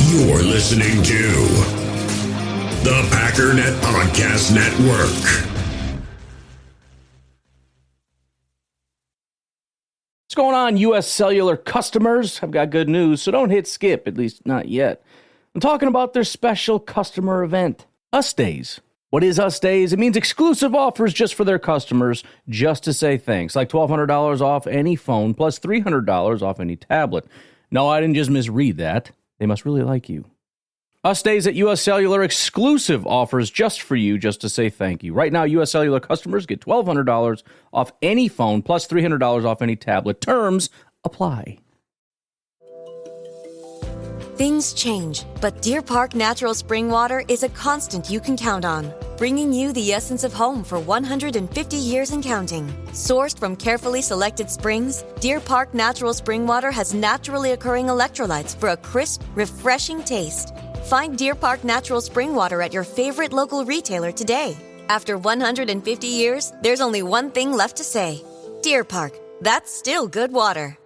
You're listening to the Packernet Podcast Network. What's going on, U.S. Cellular customers? I've got good news, so don't hit skip, at least not yet. I'm talking about their special customer event, Us Days. What is Us Days? It means exclusive offers just for their customers, just to say thanks, like $1,200 off any phone, plus $300 off any tablet. No, I didn't just misread that. They must really like you. Us Days at U.S. Cellular, exclusive offers just for you, just to say thank you. Right now, U.S. Cellular customers get $1,200 off any phone, plus $300 off any tablet. Terms apply. Things change, but Deer Park Natural Spring Water is a constant you can count on, bringing you the essence of home for 150 years and counting. Sourced from carefully selected springs, Deer Park Natural Spring Water has naturally occurring electrolytes for a crisp, refreshing taste. Find Deer Park Natural Spring Water at your favorite local retailer today. After 150 years, there's only one thing left to say. Deer Park, that's still good water.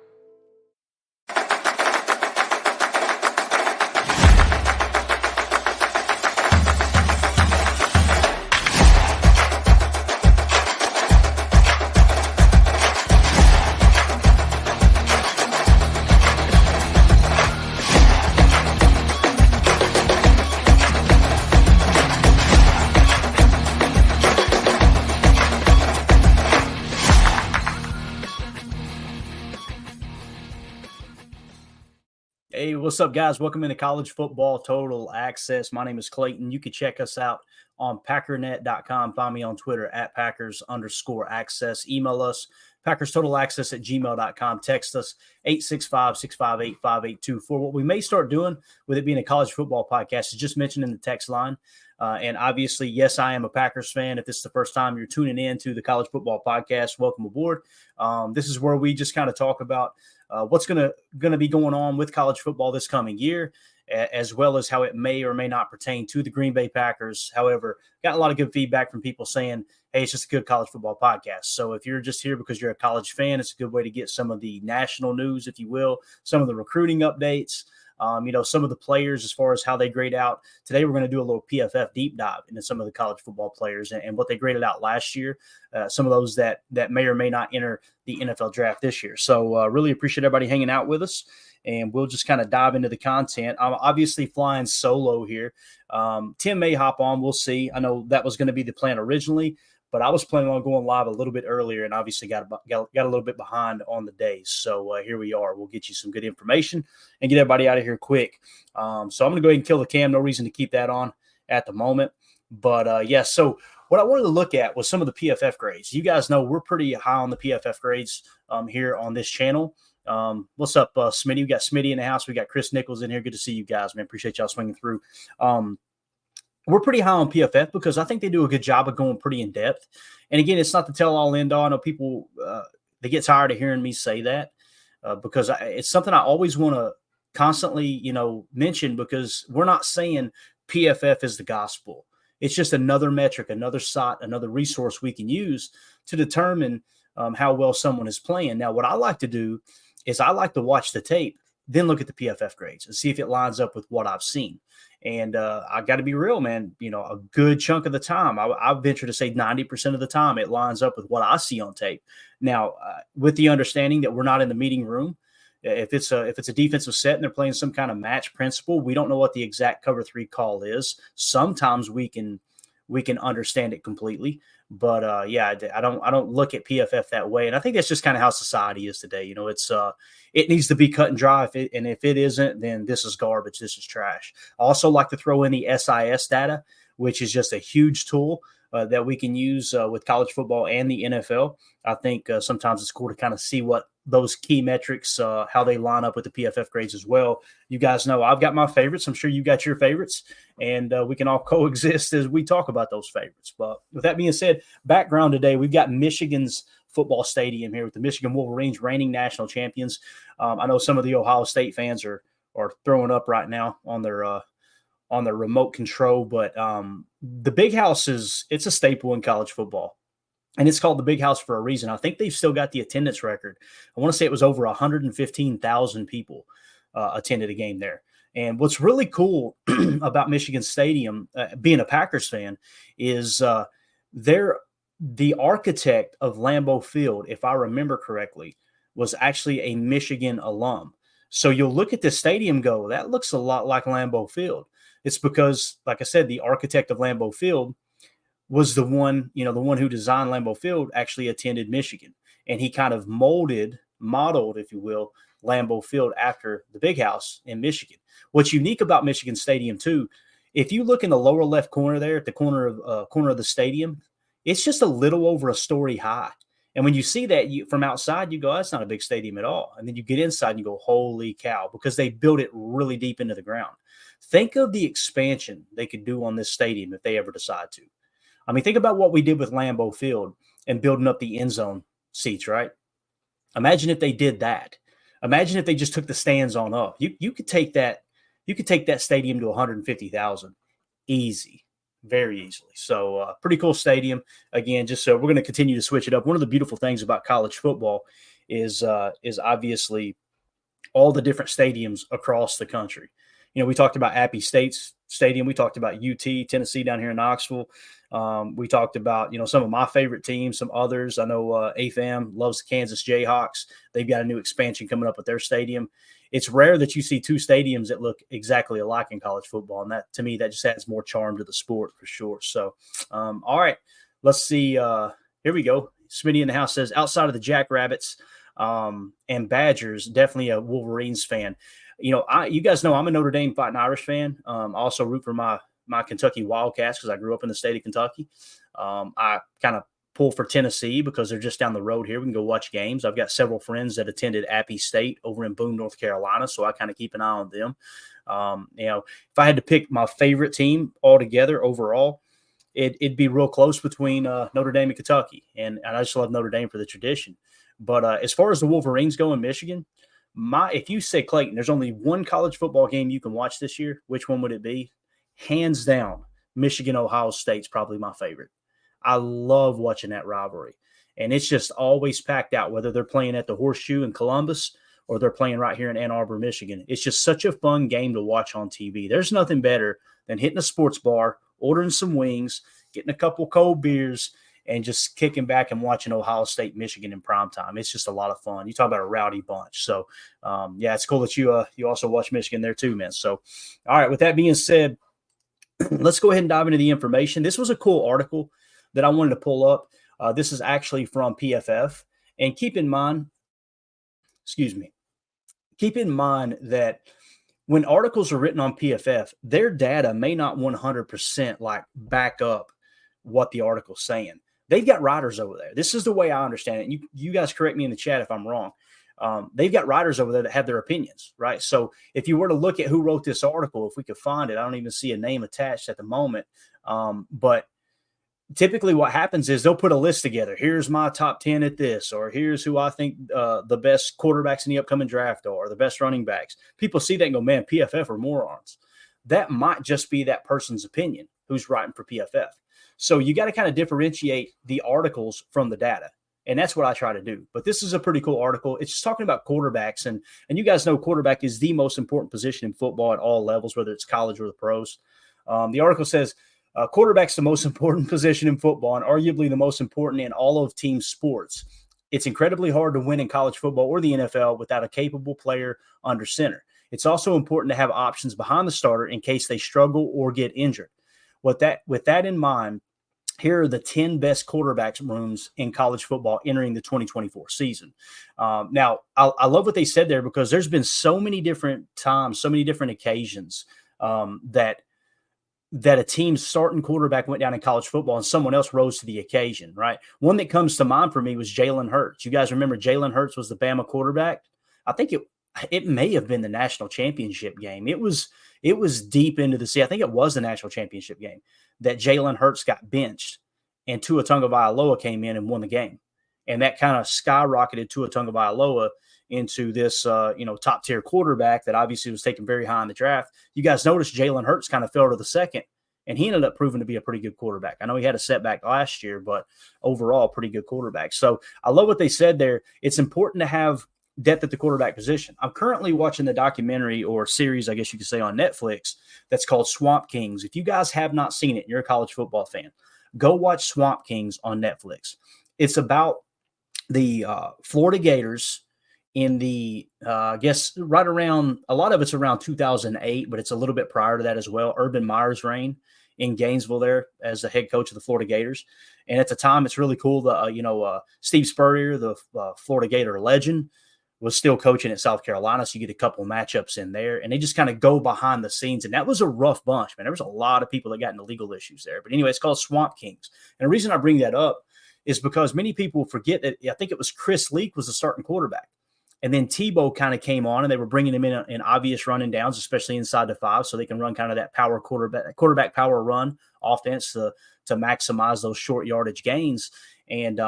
Hey, what's up, guys? Welcome into College Football Total Access. My name is Clayton. You can check us out on Packernet.com. Find me on Twitter at Packers_access. Email us, PackersTotalAccess@gmail.com. Text us, 865-658-5824. What we may start doing with it being a college football podcast is just mention in the text line. And obviously, yes, I am a Packers fan. If this is the first time you're tuning in to the College Football Podcast, welcome aboard. This is where we just kind of talk about what's going to be going on with college football this coming year, as well as how it may or may not pertain to the Green Bay Packers. However, got a lot of good feedback from people saying, hey, it's just a good college football podcast. So if you're just here because you're a college fan, it's a good way to get some of the national news, if you will, some of the recruiting updates, some of the players as far as how they grade out. Today, we're going to do a little PFF deep dive into some of the college football players and what they graded out last year, some of those that may or may not enter the NFL draft this year. So really appreciate everybody hanging out with us, and we'll just kind of dive into the content. I'm obviously flying solo here. Tim may hop on. We'll see. I know that was going to be the plan originally, but I was planning on going live a little bit earlier and obviously got a little bit behind on the days. So here we are. We'll get you some good information and get everybody out of here quick. So I'm going to go ahead and kill the cam. No reason to keep that on at the moment. But, so what I wanted to look at was some of the PFF grades. You guys know we're pretty high on the PFF grades here on this channel. What's up, Smitty? We got Smitty in the house. We got Chris Nichols in here. Good to see you guys, man. Appreciate y'all swinging through. We're pretty high on PFF because I think they do a good job of going pretty in depth. And again, it's not the tell all end all. I know people, they get tired of hearing me say that because it's something I always want to constantly, mention, because we're not saying PFF is the gospel. It's just another metric, another site, another resource we can use to determine how well someone is playing. Now, what I like to do is I like to watch the tape, then look at the PFF grades and see if it lines up with what I've seen. And I got to be real, man. A good chunk of the time, I venture to say 90% of the time, it lines up with what I see on tape. Now, with the understanding that we're not in the meeting room, if it's a defensive set and they're playing some kind of match principle, we don't know what the exact cover 3 call is. Sometimes we can understand it completely, but I don't look at PFF that way. And I think that's just kind of how society is today. It needs to be cut and dry. If it isn't, then this is garbage. This is trash. I also like to throw in the SIS data, which is just a huge tool that we can use with college football and the NFL. I think sometimes it's cool to kind of see what those key metrics, how they line up with the PFF grades as well. You guys know I've got my favorites. I'm sure you got your favorites, and we can all coexist as we talk about those favorites. But with that being said, background today, we've got Michigan's football stadium here with the Michigan Wolverines, reigning national champions. I know some of the Ohio State fans are throwing up right now on their remote control, but the Big House it's a staple in college football. And it's called the Big House for a reason. I think they've still got the attendance record. I want to say it was over 115,000 people attended a game there. And what's really cool about Michigan Stadium, being a Packers fan, is the architect of Lambeau Field, if I remember correctly, was actually a Michigan alum. So you'll look at the stadium, go, that looks a lot like Lambeau Field. It's because, like I said, the architect of Lambeau Field was the one who designed Lambeau Field actually attended Michigan. And he kind of modeled, if you will, Lambeau Field after the Big House in Michigan. What's unique about Michigan Stadium, too, if you look in the lower left corner there at the corner of the stadium, it's just a little over a story high. And when you see that from outside, you go, that's not a big stadium at all. And then you get inside and you go, holy cow, because they built it really deep into the ground. Think of the expansion they could do on this stadium if they ever decide to. I mean, think about what we did with Lambeau Field and building up the end zone seats, right? Imagine if they did that. Imagine if they just took the stands on up. You could take that stadium to 150,000 easy. Very easily. So pretty cool stadium. Again, just so we're going to continue to switch it up. One of the beautiful things about college football is obviously all the different stadiums across the country. You know, we talked about Appy State's stadium. We talked about UT, Tennessee down here in Knoxville. We talked about, some of my favorite teams, some others. I know AFAM loves the Kansas Jayhawks. They've got a new expansion coming up with their stadium. It's rare that you see two stadiums that look exactly alike in college football. And that, to me, that just adds more charm to the sport for sure. So, all right, let's see. Here we go. Smitty in the house says, outside of the Jackrabbits and Badgers, definitely a Wolverines fan. You guys know I'm a Notre Dame Fighting Irish fan. I also root for my Kentucky Wildcats because I grew up in the state of Kentucky. I kind of pull for Tennessee because they're just down the road here. We can go watch games. I've got several friends that attended Appy State over in Boone, North Carolina, so I kind of keep an eye on them. If I had to pick my favorite team altogether overall, it'd be real close between Notre Dame and Kentucky, and I just love Notre Dame for the tradition. But as far as the Wolverines go in Michigan, if you say, Clayton, there's only one college football game you can watch this year, which one would it be? Hands down, Michigan-Ohio State's probably my favorite. I love watching that rivalry. And it's just always packed out, whether they're playing at the Horseshoe in Columbus or they're playing right here in Ann Arbor, Michigan. It's just such a fun game to watch on TV. There's nothing better than hitting a sports bar, ordering some wings, getting a couple cold beers, and just kicking back and watching Ohio State, Michigan in primetime. It's just a lot of fun. You talk about a rowdy bunch. So, it's cool that you also watch Michigan there too, man. So, all right, with that being said, let's go ahead and dive into the information. This was a cool article that I wanted to pull up. This is actually from PFF. And keep in mind that when articles are written on PFF, their data may not 100% back up what the article's saying. They've got writers over there. This is the way I understand it. And you guys correct me in the chat if I'm wrong. They've got writers over there that have their opinions, right? So if you were to look at who wrote this article, if we could find it, I don't even see a name attached at the moment. But typically what happens is they'll put a list together. Here's my top 10 at this, or here's who I think the best quarterbacks in the upcoming draft are, or the best running backs. People see that and go, man, PFF are morons. That might just be that person's opinion who's writing for PFF. So you got to kind of differentiate the articles from the data. And that's what I try to do. But this is a pretty cool article. It's just talking about quarterbacks. And you guys know quarterback is the most important position in football at all levels, whether it's college or the pros. The article says, quarterback's the most important position in football and arguably the most important in all of team sports. It's incredibly hard to win in college football or the NFL without a capable player under center. It's also important to have options behind the starter in case they struggle or get injured. With that in mind, here are the 10 best quarterbacks rooms in college football entering the 2024 season. Now, I love what they said there because there's been so many different times, so many different occasions that a team's starting quarterback went down in college football and someone else rose to the occasion, right? One that comes to mind for me was Jalen Hurts. You guys remember Jalen Hurts was the Bama quarterback? I think it may have been the national championship game. It was deep into the season. I think it was the national championship game that Jalen Hurts got benched and Tua Tagovailoa came in and won the game. And that kind of skyrocketed Tua Tagovailoa into this, top tier quarterback that obviously was taken very high in the draft. You guys noticed Jalen Hurts kind of fell to the second, and he ended up proving to be a pretty good quarterback. I know he had a setback last year, but overall, pretty good quarterback. So I love what they said there. It's important to have depth at the quarterback position. I'm currently watching the documentary or series, I guess you could say, on Netflix that's called Swamp Kings. If you guys have not seen it and you're a college football fan, go watch Swamp Kings on Netflix. It's about the Florida Gators in the, I guess, right around, a lot of it's around 2008, but it's a little bit prior to that as well. Urban Meyer's reign in Gainesville there as the head coach of the Florida Gators. And at the time, it's really cool. Steve Spurrier, the Florida Gator legend, was still coaching at South Carolina. So you get a couple of matchups in there, and they just kind of go behind the scenes. And that was a rough bunch, man. There was a lot of people that got into legal issues there. But anyway, it's called Swamp Kings. And the reason I bring that up is because many people forget that I think it was Chris Leak was the starting quarterback. And then Tebow kind of came on, and they were bringing him in obvious running downs, especially inside the 5, so they can run kind of that power quarterback power run offense to maximize those short yardage gains. And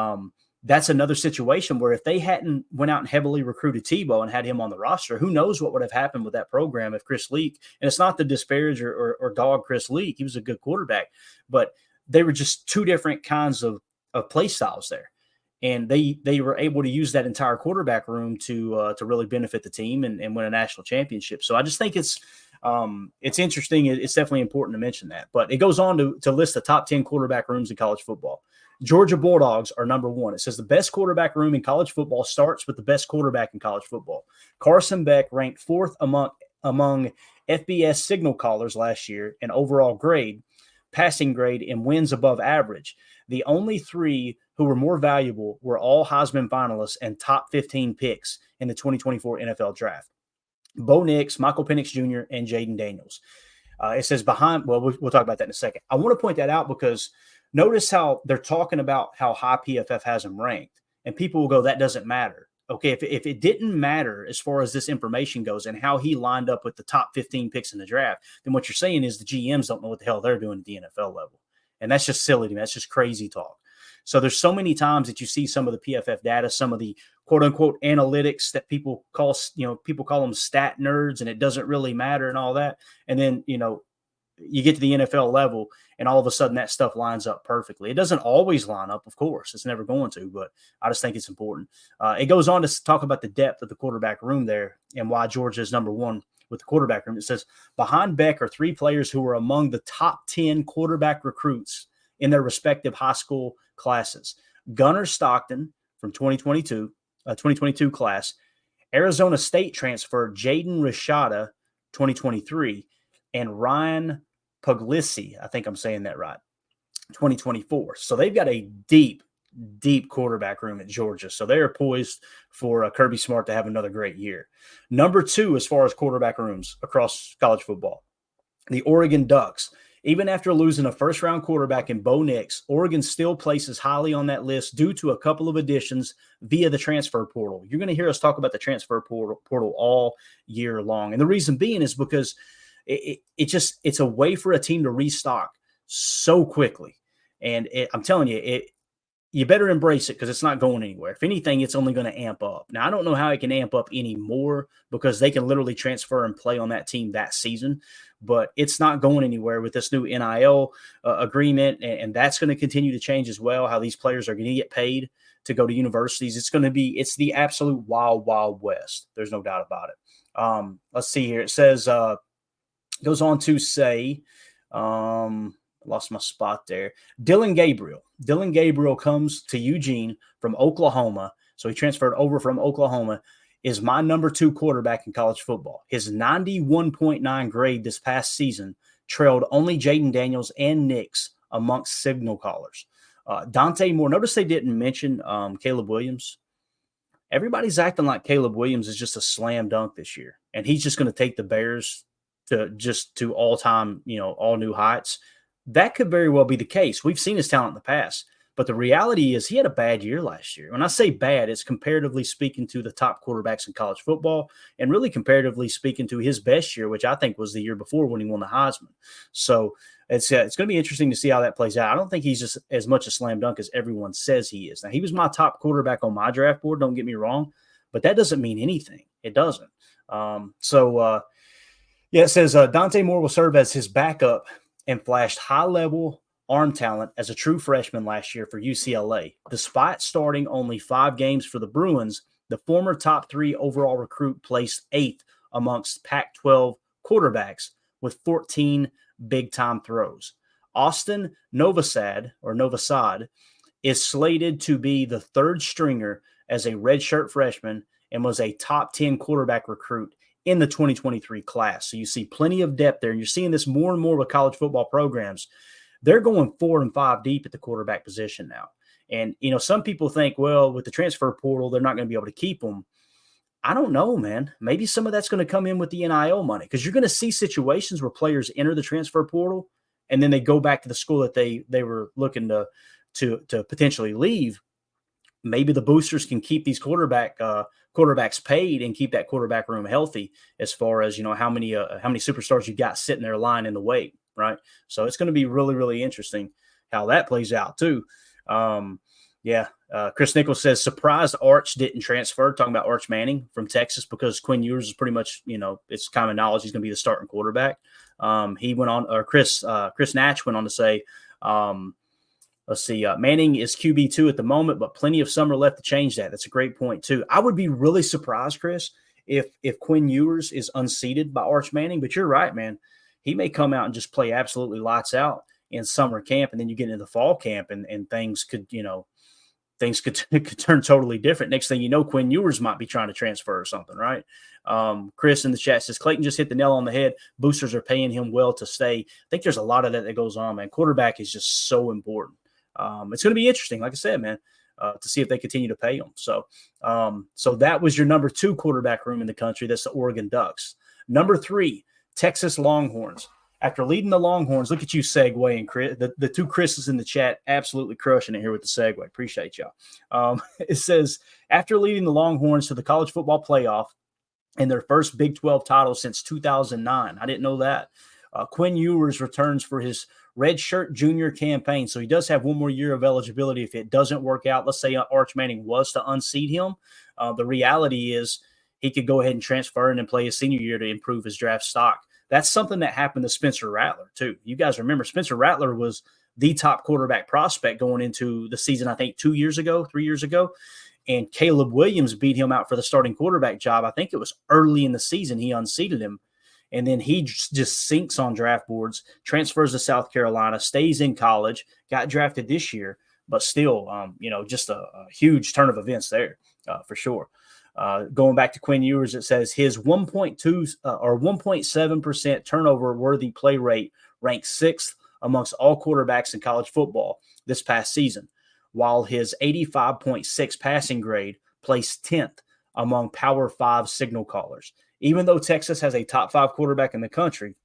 that's another situation where if they hadn't went out and heavily recruited Tebow and had him on the roster, who knows what would have happened with that program if Chris Leak, and it's not to disparage or dog Chris Leak, he was a good quarterback, but they were just two different kinds of play styles there. And they were able to use that entire quarterback room to really benefit the team and win a national championship. So I just think it's interesting. It's definitely important to mention that. But it goes on to list the top 10 quarterback rooms in college football. Georgia Bulldogs are number 1. It says the best quarterback room in college football starts with the best quarterback in college football. Carson Beck ranked 4th among FBS signal callers last year in overall grade, passing grade, and wins above average. The only 3 who were more valuable were all Heisman finalists and top 15 picks in the 2024 NFL Draft. Bo Nix, Michael Penix Jr., and Jaden Daniels. It says we'll talk about that in a second. I want to point that out because notice how they're talking about how high PFF has him ranked, and people will go, that doesn't matter. Okay, if it didn't matter as far as this information goes and how he lined up with the top 15 picks in the draft, then what you're saying is the GMs don't know what the hell they're doing at the NFL level. And that's just silly to me. That's just crazy talk. So there's so many times that you see some of the PFF data, some of the quote unquote analytics that people call them stat nerds, and it doesn't really matter and all that. And then, you get to the NFL level and all of a sudden that stuff lines up perfectly. It doesn't always line up, of course. It's never going to, but I just think it's important. It goes on to talk about the depth of the quarterback room there and why Georgia is number 1 with the quarterback room. It says behind Beck are 3 players who were among the top 10 quarterback recruits in their respective high school classes. Gunnar Stockton from 2022 class, Arizona State transfer Jaden Rashada, 2023, and Ryan Puglisi, I think I'm saying that right, 2024. So they've got a deep quarterback room at Georgia. So they are poised for Kirby Smart to have another great year. Number 2, as far as quarterback rooms across college football, the Oregon Ducks. Even after losing a first-round quarterback in Bo Nix, Oregon still places highly on that list due to a couple of additions via the transfer portal. You're going to hear us talk about the transfer portal all year long. And the reason being is because it's a way for a team to restock so quickly. And I'm telling you, you better embrace it because it's not going anywhere. If anything, it's only going to amp up. Now, I don't know how it can amp up any more because they can literally transfer and play on that team that season, but it's not going anywhere with this new NIL agreement, and that's going to continue to change as well, how these players are going to get paid to go to universities. It's the absolute wild, wild west. There's no doubt about it. Let's see here. It says, goes on to say, lost my spot there. Dylan Gabriel comes to Eugene from Oklahoma. So he transferred over from Oklahoma, is my number 2 quarterback in college football. His 91.9 grade this past season trailed only Jaden Daniels and Nix amongst signal callers. Dante Moore, notice they didn't mention Caleb Williams. Everybody's acting like Caleb Williams is just a slam dunk this year, and he's just going to take the Bears to all-time, all new heights. That could very well be the case. We've seen his talent in the past, but the reality is he had a bad year last year. When I say bad, it's comparatively speaking to the top quarterbacks in college football and really comparatively speaking to his best year, which I think was the year before when he won the Heisman. So it's going to be interesting to see how that plays out. I don't think he's just as much a slam dunk as everyone says he is. Now, he was my top quarterback on my draft board, don't get me wrong, but that doesn't mean anything. It doesn't. It says Dante Moore will serve as his backup and flashed high-level arm talent as a true freshman last year for UCLA. Despite starting only 5 games for the Bruins, The former top 3 overall recruit placed 8th amongst Pac-12 quarterbacks with 14 big-time throws. Austin Novosad is slated to be the 3rd stringer as a redshirt freshman and was a top 10 quarterback recruit in the 2023 class. So you see plenty of depth there, and you're seeing this more and more with college football programs. They're going 4 and 5 deep at the quarterback position now. And, some people think, well, with the transfer portal, they're not going to be able to keep them. I don't know, man. Maybe some of that's going to come in with the NIL money, because you're going to see situations where players enter the transfer portal and then they go back to the school that they were looking to potentially leave. Maybe the boosters can keep these quarterbacks paid and keep that quarterback room healthy, as far as, how many superstars you got sitting there lying in the wait, right? So it's going to be really, really interesting how that plays out too. Chris Nichols says, surprised Arch didn't transfer, talking about Arch Manning from Texas, because Quinn Ewers is pretty much, it's common knowledge he's going to be the starting quarterback. He went on, or Chris Natch went on to say, Manning is QB2 at the moment, but plenty of summer left to change that. That's a great point too. I would be really surprised, Chris, if Quinn Ewers is unseated by Arch Manning, but you're right, man. He may come out and just play absolutely lights out in summer camp, and then you get into the fall camp and things could, could turn totally different. Next thing you know, Quinn Ewers might be trying to transfer or something, right? Chris in the chat says, Clayton just hit the nail on the head. Boosters are paying him well to stay. I think there's a lot of that goes on, man. Quarterback is just so important. It's going to be interesting, like I said, man, to see if they continue to pay him. So that was your number 2 quarterback room in the country. That's the Oregon Ducks. Number 3, Texas Longhorns. After leading the Longhorns, look at you segueing, Chris. The 2 Chris's in the chat absolutely crushing it here with the segue. Appreciate y'all. It says, after leading the Longhorns to the college football playoff and their first Big 12 title since 2009. I didn't know that. Quinn Ewers returns for his redshirt junior campaign. So he does have one more year of eligibility if it doesn't work out. Let's say Arch Manning was to unseat him. The reality is he could go ahead and transfer and then play his senior year to improve his draft stock. That's something that happened to Spencer Rattler, too. You guys remember Spencer Rattler was the top quarterback prospect going into the season, I think 3 years ago. And Caleb Williams beat him out for the starting quarterback job. I think it was early in the season he unseated him. And then he just sinks on draft boards, transfers to South Carolina, stays in college, got drafted this year, but still, just a huge turn of events there for sure. Going back to Quinn Ewers, it says his 1.2 or 1.7% turnover worthy play rate ranks 6th amongst all quarterbacks in college football this past season, while his 85.6 passing grade placed 10th among Power 5 signal callers. Even though Texas has a top 5 quarterback in the country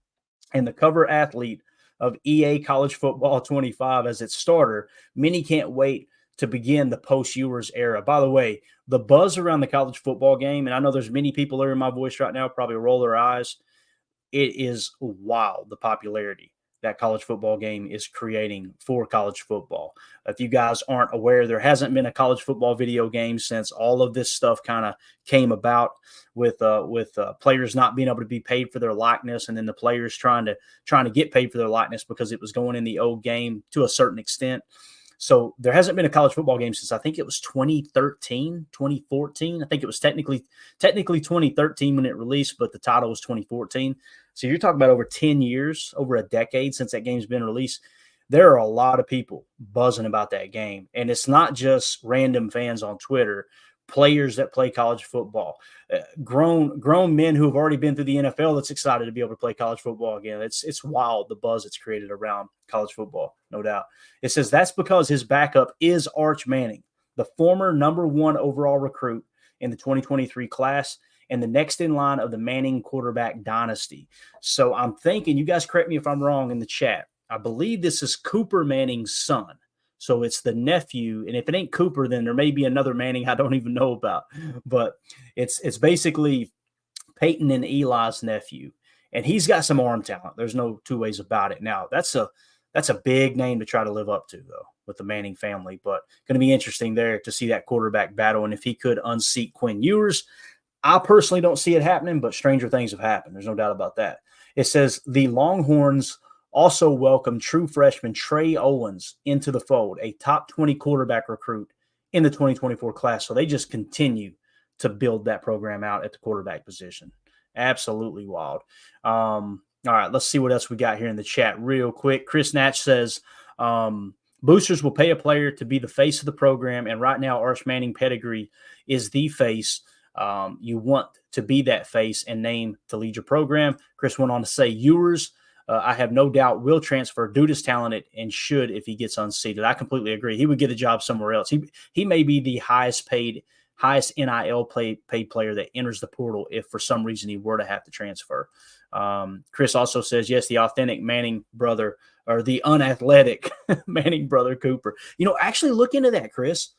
and the cover athlete of EA College Football 25 as its starter, many can't wait to begin the post-Ewers era. By the way, the buzz around the college football game, and I know there's many people hearing my voice right now probably roll their eyes, it is wild, the popularity that college football game is creating for college football. If you guys aren't aware, there hasn't been a college football video game since all of this stuff kind of came about with players not being able to be paid for their likeness, and then the players trying to get paid for their likeness because it was going in the old game to a certain extent. So there hasn't been a college football game since I think it was 2013, 2014. I think it was technically 2013 when it released, but the title was 2014. So you're talking about over 10 years, over a decade since that game's been released. There are a lot of people buzzing about that game. And it's not just random fans on Twitter, players that play college football, grown men who have already been through the NFL that's excited to be able to play college football again. It's wild, the buzz it's created around college football, no doubt. It says that's because his backup is Arch Manning, the former number 1 overall recruit in the 2023 class and the next in line of the Manning quarterback dynasty. So I'm thinking, you guys correct me if I'm wrong in the chat, I believe this is Cooper Manning's son. So it's the nephew, and if it ain't Cooper, then there may be another Manning I don't even know about. But it's basically Peyton and Eli's nephew, and he's got some arm talent. There's no two ways about it. Now that's a big name to try to live up to, though, with the Manning family. But going to be interesting there to see that quarterback battle, and if he could unseat Quinn Ewers. I personally don't see it happening, but stranger things have happened. There's no doubt about that. It says the Longhorns also welcomed true freshman Trey Owens into the fold, a top 20 quarterback recruit in the 2024 class. So they just continue to build that program out at the quarterback position. Absolutely wild. All right, let's see what else we got here in the chat real quick. Chris Natch says, boosters will pay a player to be the face of the program, and right now Arch Manning pedigree is the face. You want to be that face and name to lead your program. Chris went on to say, Ewers, I have no doubt will transfer due to his talent and should if he gets unseated. I completely agree. He would get a job somewhere else. He may be the highest NIL paid player that enters the portal if for some reason he were to have to transfer. Chris also says, yes, the authentic Manning brother or the unathletic Manning brother Cooper. Actually look into that, Chris.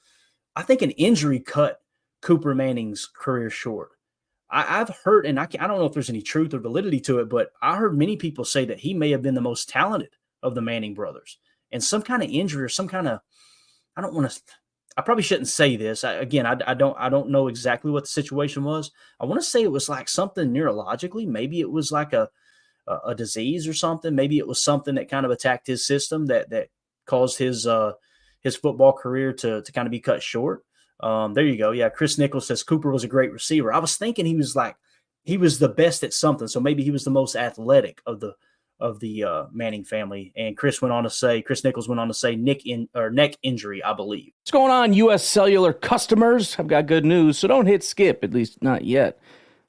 I think an injury cut Cooper Manning's career short. I've heard, and I don't know if there's any truth or validity to it, but I heard many people say that he may have been the most talented of the Manning brothers. And some kind of injury or some kind of, I probably shouldn't say this. I don't know exactly what the situation was. I want to say it was like something neurologically. Maybe it was like a disease or something. Maybe it was something that kind of attacked his system that caused his football career to kind of be cut short. There you go. Yeah. Chris Nichols says Cooper was a great receiver. I was thinking he was the best at something. So maybe he was the most athletic of the Manning family. And Chris Nichols went on to say neck injury, I believe. What's going on, U.S. Cellular customers? I've got good news, so don't hit skip, at least not yet.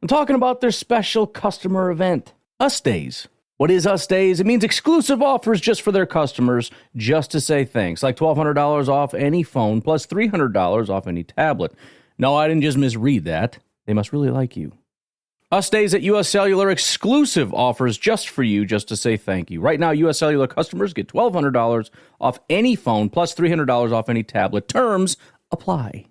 I'm talking about their special customer event, Us Days. What is Us Days? It means exclusive offers just for their customers, just to say thanks, like $1,200 off any phone, plus $300 off any tablet. No, I didn't just misread that. They must really like you. Us Days at U.S. Cellular, exclusive offers just for you, just to say thank you. Right now, U.S. Cellular customers get $1,200 off any phone, plus $300 off any tablet. Terms apply.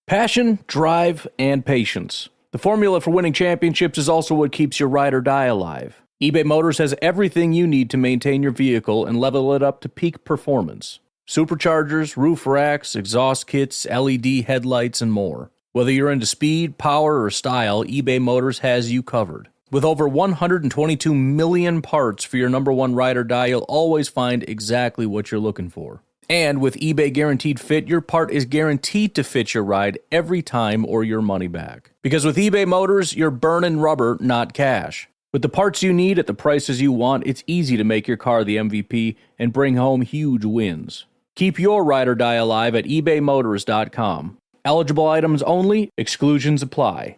Passion, drive, and patience. The formula for winning championships is also what keeps your ride or die alive. eBay Motors has everything you need to maintain your vehicle and level it up to peak performance. Superchargers, roof racks, exhaust kits, LED headlights, and more. Whether you're into speed, power, or style, eBay Motors has you covered. With over 122 million parts for your number one ride or die, you'll always find exactly what you're looking for. And with eBay Guaranteed Fit, your part is guaranteed to fit your ride every time or your money back. Because with eBay Motors, you're burning rubber, not cash. With the parts you need at the prices you want, it's easy to make your car the MVP and bring home huge wins. Keep your ride or die alive at ebaymotors.com. Eligible items only, exclusions apply.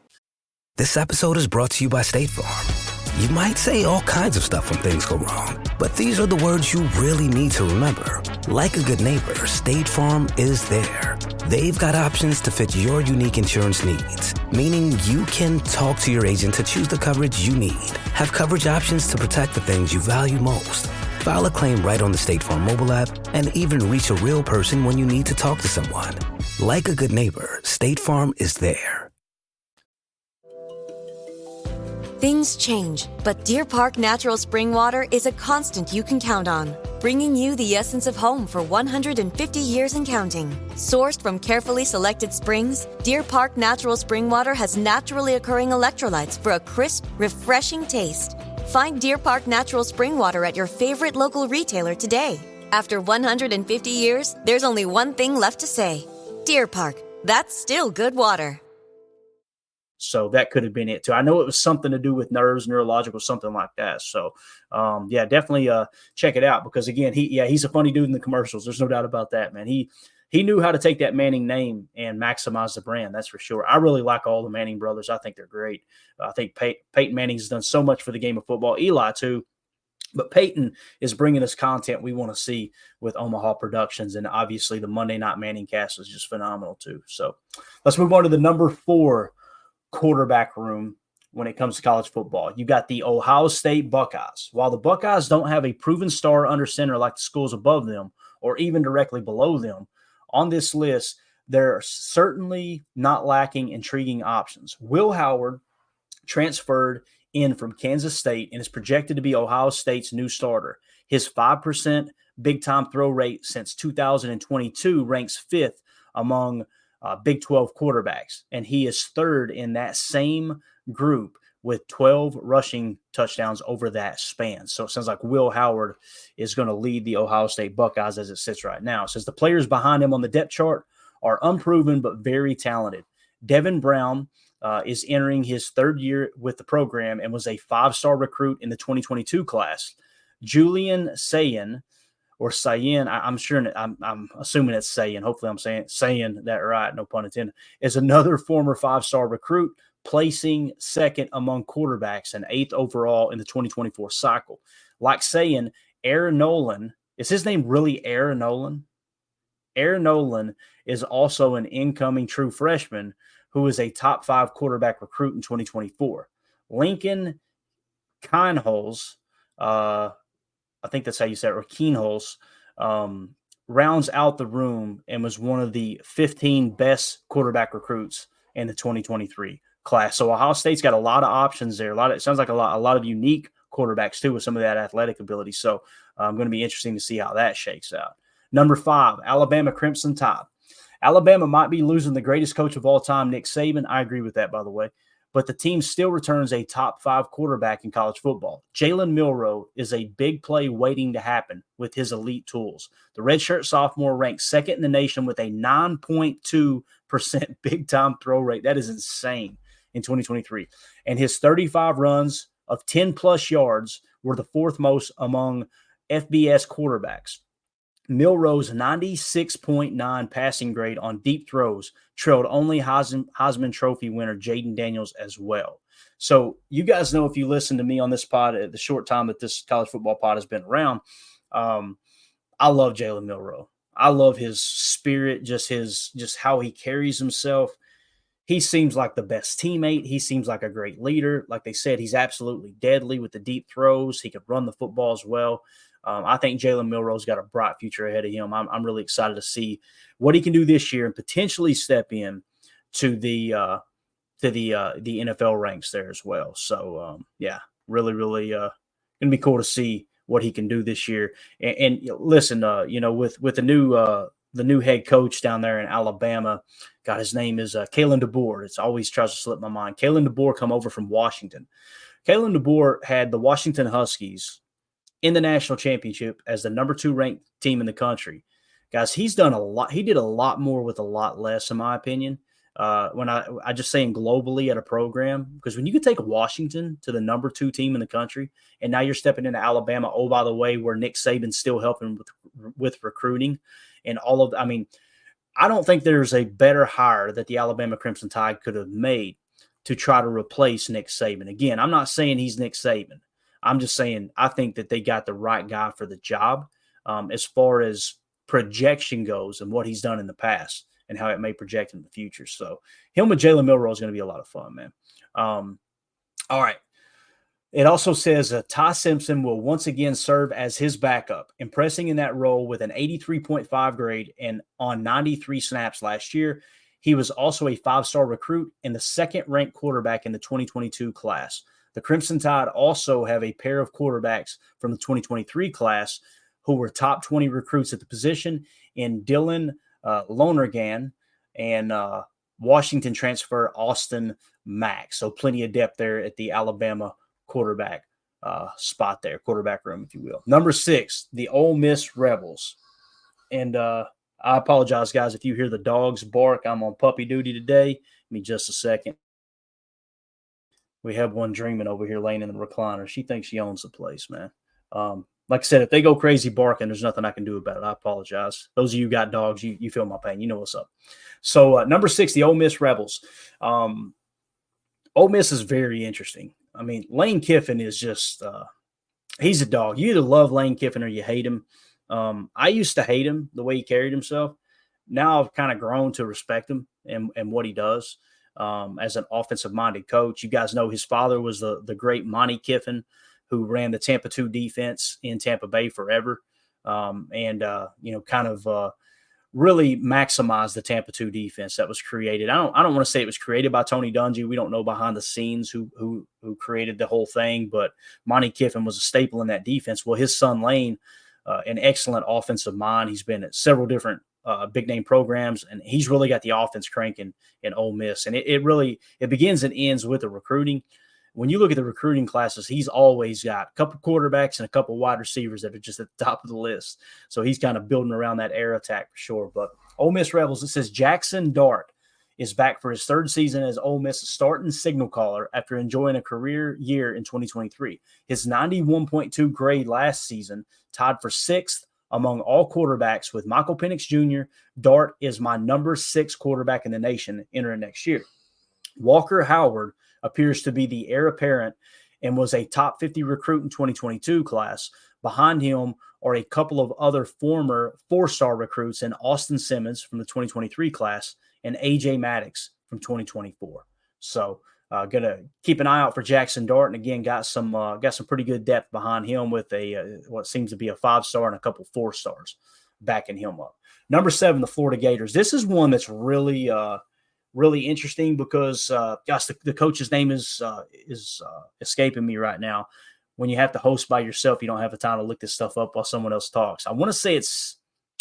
This episode is brought to you by State Farm. You might say all kinds of stuff when things go wrong, but these are the words you really need to remember. Like a good neighbor, State Farm is there. They've got options to fit your unique insurance needs, meaning you can talk to your agent to choose the coverage you need, have coverage options to protect the things you value most, file a claim right on the State Farm mobile app, and even reach a real person when you need to talk to someone. Like a good neighbor, State Farm is there. Things change, but Deer Park Natural Spring Water is a constant you can count on, bringing you the essence of home for 150 years and counting. Sourced from carefully selected springs, Deer Park Natural Spring Water has naturally occurring electrolytes for a crisp, refreshing taste. Find Deer Park Natural Spring Water at your favorite local retailer today. After 150 years, there's only one thing left to say. Deer Park, that's still good water. So that could have been it too. I know it was something to do with nerves, neurological, something like that. So definitely check it out because again, he's a funny dude in the commercials. There's no doubt about that, man. He knew how to take that Manning name and maximize the brand. That's for sure. I really like all the Manning brothers. I think they're great. I think Peyton Manning has done so much for the game of football. Eli too. But Peyton is bringing us content we want to see with Omaha Productions. And obviously the Monday Night Manning cast is just phenomenal too. So let's move on to the number 4 quarterback room when it comes to college football. You got the Ohio State Buckeyes. While the Buckeyes don't have a proven star under center like the schools above them or even directly below them, on this list, they're certainly not lacking intriguing options. Will Howard transferred in from Kansas State and is projected to be Ohio State's new starter. His 5% big-time throw rate since 2022 ranks 5th among Big 12 quarterbacks, and he is 3rd in that same group with 12 rushing touchdowns over that span. So it sounds like Will Howard is going to lead the Ohio State Buckeyes as it sits right now. It says the players behind him on the depth chart are unproven but very talented. Devin Brown is entering his third year with the program and was a 5-star recruit in the 2022 class. Julian Sayin, or Sayin, I'm sure, I'm assuming it's Sayin. Hopefully I'm saying that right, no pun intended, is another former 5-star recruit, placing second among quarterbacks and 8th overall in the 2024 cycle. Like Sayin, Aaron Nolan, is his name really Aaron Nolan? Aaron Nolan is also an incoming true freshman who is a top 5 quarterback recruit in 2024. Lincoln Kienholz, I think that's how you say it, or Kienholz, rounds out the room and was one of the 15 best quarterback recruits in the 2023 class. So Ohio State's got a lot of options there. It sounds like a lot of unique quarterbacks too, with some of that athletic ability. So going to be interesting to see how that shakes out. Number 5, Alabama Crimson Tide. Alabama might be losing the greatest coach of all time, Nick Saban. I agree with that, by the way. But the team still returns a top 5 quarterback in college football. Jalen Milroe is a big play waiting to happen with his elite tools. The redshirt sophomore ranked second in the nation with a 9.2% big-time throw rate. That is insane in 2023. And his 35 runs of 10-plus yards were the 4th most among FBS quarterbacks. Milroe's 96.9 passing grade on deep throws trailed only Heisman Trophy winner Jaden Daniels as well. So you guys know, if you listen to me on this pod at the short time that this college football pod has been around, I love Jalen Milroe. I love his spirit, just how he carries himself. He seems like the best teammate. He seems like a great leader. Like they said, he's absolutely deadly with the deep throws. He could run the football as well. I think Jalen Milroe's got a bright future ahead of him. I'm really excited to see what he can do this year and potentially step in to the NFL ranks there as well. So really going to be cool to see what he can do this year. And listen, with the new head coach down there in Alabama, God, his name is Kalen DeBoer. It's always tries to slip my mind. Kalen DeBoer come over from Washington. Kalen DeBoer had the Washington Huskies in the national championship as the number 2 ranked team in the country. Guys, he's done a lot. He did a lot more with a lot less, in my opinion. When I just saying globally at a program, because when you could take Washington to the number 2 team in the country, and now you're stepping into Alabama, oh, by the way, where Nick Saban's still helping with recruiting and all of, I don't think there's a better hire that the Alabama Crimson Tide could have made to try to replace Nick Saban. Again, I'm not saying he's Nick Saban. I'm just saying I think that they got the right guy for the job as far as projection goes and what he's done in the past and how it may project in the future. So him with Jalen Milroe is going to be a lot of fun, man. All right. It also says Ty Simpson will once again serve as his backup, impressing in that role with an 83.5 grade and on 93 snaps last year. He was also a 5-star recruit and the second-ranked quarterback in the 2022 class. The Crimson Tide also have a pair of quarterbacks from the 2023 class who were top 20 recruits at the position in Dylan Lonergan and Washington transfer Austin Mack. So plenty of depth there at the Alabama quarterback spot there, quarterback room, if you will. Number 6, the Ole Miss Rebels. And I apologize, guys, if you hear the dogs bark. I'm on puppy duty today. Give me just a second. We have one dreaming over here laying in the recliner. She thinks she owns the place, man. Like I said, if they go crazy barking, there's nothing I can do about it. I apologize. Those of you who got dogs, you feel my pain. You know what's up. So number 6, the Ole Miss Rebels. Ole Miss is very interesting. Lane Kiffin is just he's a dog. You either love Lane Kiffin or you hate him. I used to hate him, the way he carried himself. Now I've kind of grown to respect him and what he does. As an offensive-minded coach. You guys know his father was the great Monty Kiffin, who ran the Tampa 2 defense in Tampa Bay forever, and really maximized the Tampa 2 defense that was created. I don't want to say it was created by Tony Dungy. We don't know behind the scenes who created the whole thing, but Monty Kiffin was a staple in that defense. Well, his son Lane, an excellent offensive mind. He's been at several different big name programs, and he's really got the offense cranking in Ole Miss. And it begins and ends with the recruiting. When you look at the recruiting classes, he's always got a couple quarterbacks and a couple wide receivers that are just at the top of the list. So he's kind of building around that air attack for sure. But Ole Miss Rebels, it says Jackson Dart is back for his third season as Ole Miss starting signal caller after enjoying a career year in 2023. His 91.2 grade last season tied for sixth among all quarterbacks with Michael Penix Jr. Dart is my number 6 quarterback in the nation entering next year. Walker Howard appears to be the heir apparent and was a top 50 recruit in 2022 class. Behind him are a couple of other former 4-star recruits in Austin Simmons from the 2023 class and A.J. Maddox from 2024. So gonna keep an eye out for Jackson Dart, and again got some pretty good depth behind him with what seems to be a 5-star and a couple 4-stars backing him up. Number 7, the Florida Gators. This is one that's really interesting because the coach's name is escaping me right now. When you have to host by yourself, you don't have the time to look this stuff up while someone else talks. I want to say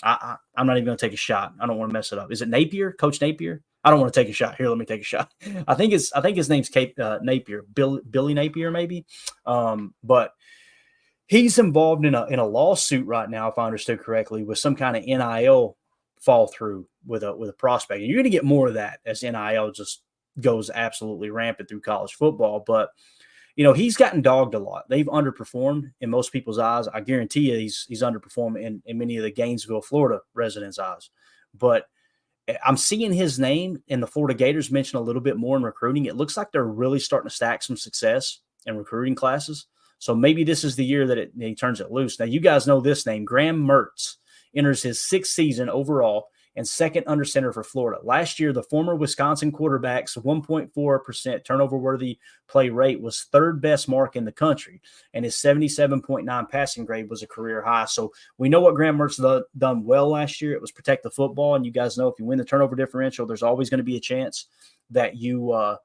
I'm not even going to take a shot. I don't want to mess it up. Is it Napier? Coach Napier? I don't want to take a shot. Here, let me take a shot. I think his name's Napier, Billy Napier, maybe. But he's involved in a lawsuit right now, if I understood correctly, with some kind of NIL fall through with a prospect. And you're going to get more of that as NIL just goes absolutely rampant through college football. But he's gotten dogged a lot. They've underperformed in most people's eyes. I guarantee you he's underperformed in many of the Gainesville, Florida residents' eyes. But I'm seeing his name in the Florida Gators mentioned a little bit more in recruiting. It looks like they're really starting to stack some success in recruiting classes. So maybe this is the year that he turns it loose. Now, you guys know this name. Graham Mertz enters his 6th season overall and second under center for Florida. Last year, the former Wisconsin quarterback's 1.4% turnover-worthy play rate was third best mark in the country, and his 77.9 passing grade was a career high. So we know what Graham Mertz done well last year. It was protect the football, and you guys know if you win the turnover differential, there's always going to be a chance that you're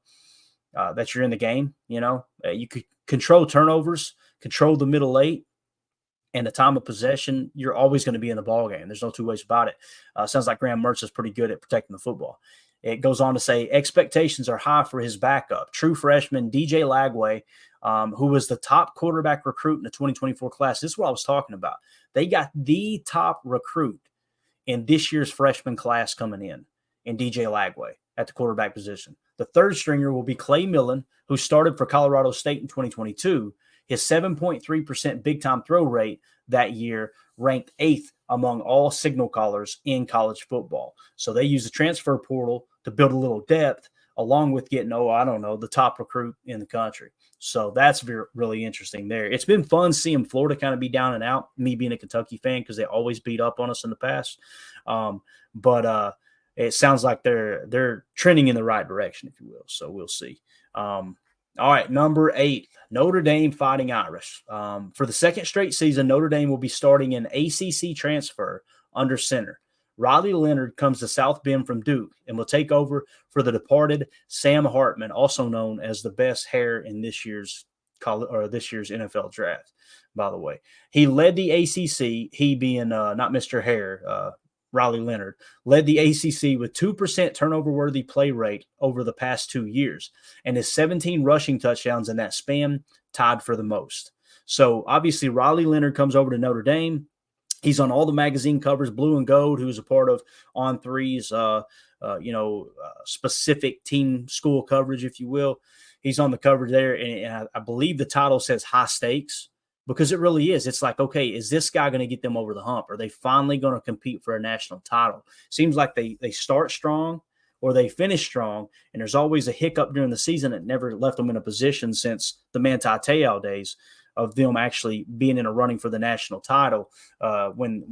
in the game. You could control turnovers, control the middle eight, and the time of possession, you're always going to be in the ball game. There's no two ways about it. Sounds like Graham Mertz is pretty good at protecting the football. It goes on to say expectations are high for his backup, true freshman DJ Lagway, who was the top quarterback recruit in the 2024 class. This is what I was talking about. They got the top recruit in this year's freshman class coming in DJ Lagway at the quarterback position. The third stringer will be Clay Millen, who started for Colorado State in 2022. His 7.3% big-time throw rate that year ranked 8th among all signal callers in college football. So they use the transfer portal to build a little depth along with getting, the top recruit in the country. So that's really interesting there. It's been fun seeing Florida kind of be down and out, me being a Kentucky fan because they always beat up on us in the past. But it sounds like they're trending in the right direction, if you will. So we'll see. All right, number 8, Notre Dame Fighting Irish. For the second straight season, Notre Dame will be starting an ACC transfer under center. Riley Leonard comes to South Bend from Duke and will take over for the departed Sam Hartman, also known as the best hair in this year's NFL draft, by the way. He led the ACC, he being not Mr. Hare, Riley Leonard, led the ACC with 2% turnover-worthy play rate over the past 2 years, and his 17 rushing touchdowns in that span tied for the most. So, obviously, Riley Leonard comes over to Notre Dame. He's on all the magazine covers, Blue and Gold, who's a part of On3's, specific team school coverage, if you will. He's on the cover there, and I believe the title says High Stakes. Because it really is. It's like, okay, is this guy going to get them over the hump? Are they finally going to compete for a national title? Seems like they start strong or they finish strong, and there's always a hiccup during the season that never left them in a position since the Manti Te'o days of them actually being in a running for the national title when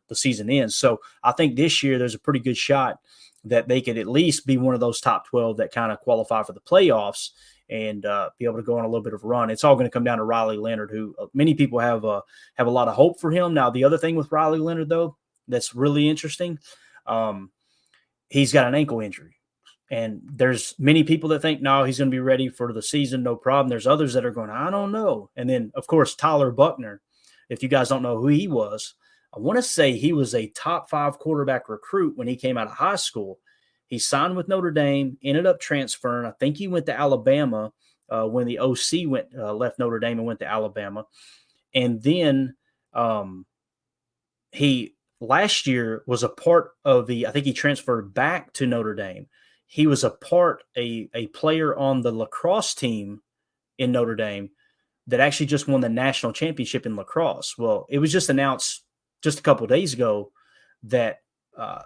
the season ends. So I think this year there's a pretty good shot that they could at least be one of those top 12 that kind of qualify for the playoffs and be able to go on a little bit of a run. It's all going to come down to Riley Leonard, who many people have a lot of hope for him. Now, the other thing with Riley Leonard, though, that's really interesting, he's got an ankle injury. And there's many people that think, no, he's going to be ready for the season, no problem. There's others that are going, I don't know. And then, of course, Tyler Buchner, if you guys don't know who he was, I want to say he was a top 5 quarterback recruit when he came out of high school. He signed with Notre Dame, ended up transferring. I think he went to Alabama when the OC left Notre Dame and went to Alabama. And then he last year was a part of I think he transferred back to Notre Dame. he was a player on the lacrosse team in Notre Dame that actually just won the national championship in lacrosse. Well, it was just announced just a couple of days ago that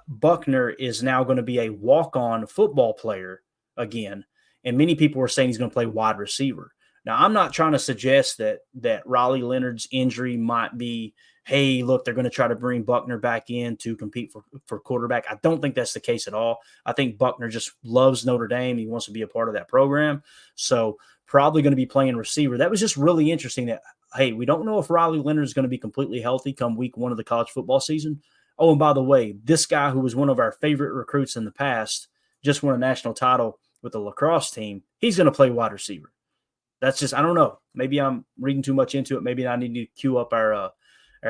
Buckner is now going to be a walk-on football player again, and many people were saying he's going to play wide receiver. Now, I'm not trying to suggest that Riley Leonard's injury might be, hey, look, they're going to try to bring Buckner back in to compete for quarterback. I don't think that's the case at all. I think Buckner just loves Notre Dame. He wants to be a part of that program. So probably going to be playing receiver. That was just really interesting that, hey, we don't know if Riley Leonard is going to be completely healthy come week 1 of the college football season. Oh, and by the way, this guy who was one of our favorite recruits in the past just won a national title with the lacrosse team. He's going to play wide receiver. That's just, I don't know. Maybe I'm reading too much into it. Maybe I need to cue up our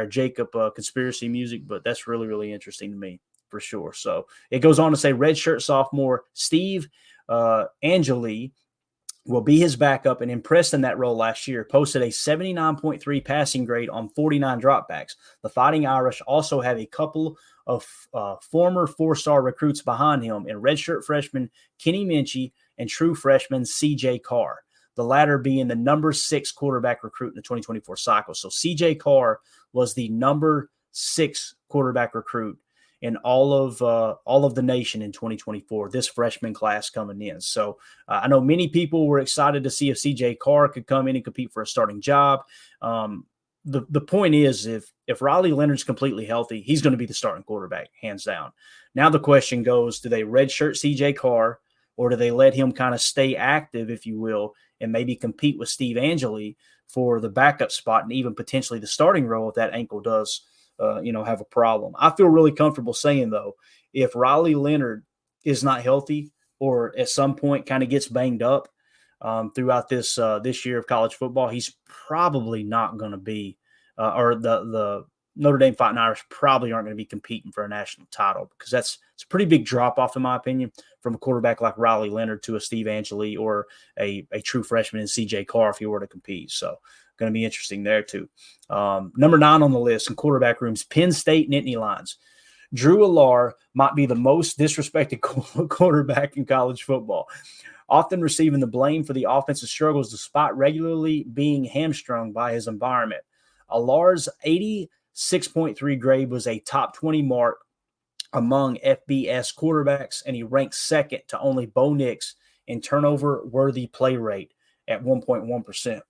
Jacob conspiracy music, but that's really, really interesting to me for sure. So it goes on to say redshirt sophomore Steve Angeli will be his backup and impressed in that role last year. Posted a 79.3 passing grade on 49 dropbacks. The Fighting Irish also have a couple of former 4-star recruits behind him in redshirt freshman Kenny Minchie and true freshman CJ Carr, the latter being the number 6 quarterback recruit in the 2024 cycle. So CJ Carr was the number 6 quarterback recruit in all of the nation in 2024, this freshman class coming in. So I know many people were excited to see if CJ Carr could come in and compete for a starting job. The point is, if Riley Leonard's completely healthy, he's going to be the starting quarterback, hands down. Now the question goes, do they redshirt CJ Carr, or do they let him kind of stay active, if you will, and maybe compete with Steve Angeli for the backup spot and even potentially the starting role if that ankle does have a problem? I feel really comfortable saying, though, if Riley Leonard is not healthy or at some point kind of gets banged up throughout this year of college football, he's probably not going to be or the Notre Dame Fighting Irish probably aren't going to be competing for a national title, because it's a pretty big drop-off, in my opinion, from a quarterback like Riley Leonard to a Steve Angeli or a true freshman in CJ Carr if he were to compete. So going to be interesting there too. Number 9 on the list in quarterback rooms, Penn State Nittany Lions. Drew Allar might be the most disrespected quarterback in college football, often receiving the blame for the offensive struggles despite regularly being hamstrung by his environment. Allar's 86.3 grade was a top 20 mark among FBS quarterbacks, and he ranked second to only Bo Nix in turnover-worthy play rate at 1.1%.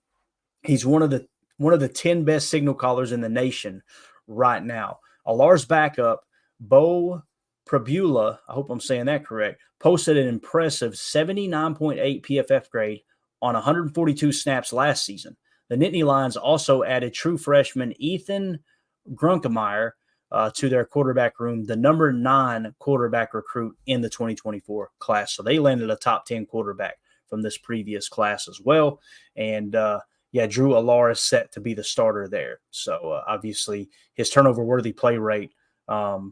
He's one of the 10 best signal callers in the nation right now. Allar's backup, Bo Prabula, I hope I'm saying that correct, posted an impressive 79.8 PFF grade on 142 snaps last season. The Nittany Lions also added true freshman Ethan Grunkemeyer to their quarterback room, the number 9 quarterback recruit in the 2024 class. So they landed a top 10 quarterback from this previous class as well. And Drew Allar is set to be the starter there. So obviously his turnover-worthy play rate,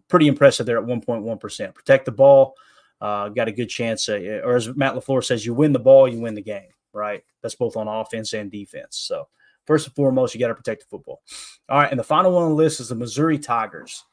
pretty impressive there at 1.1%. Protect the ball, got a good chance. Or as Matt LaFleur says, you win the ball, you win the game, right? That's both on offense and defense. So first and foremost, you got to protect the football. All right, and the final one on the list is the Missouri Tigers.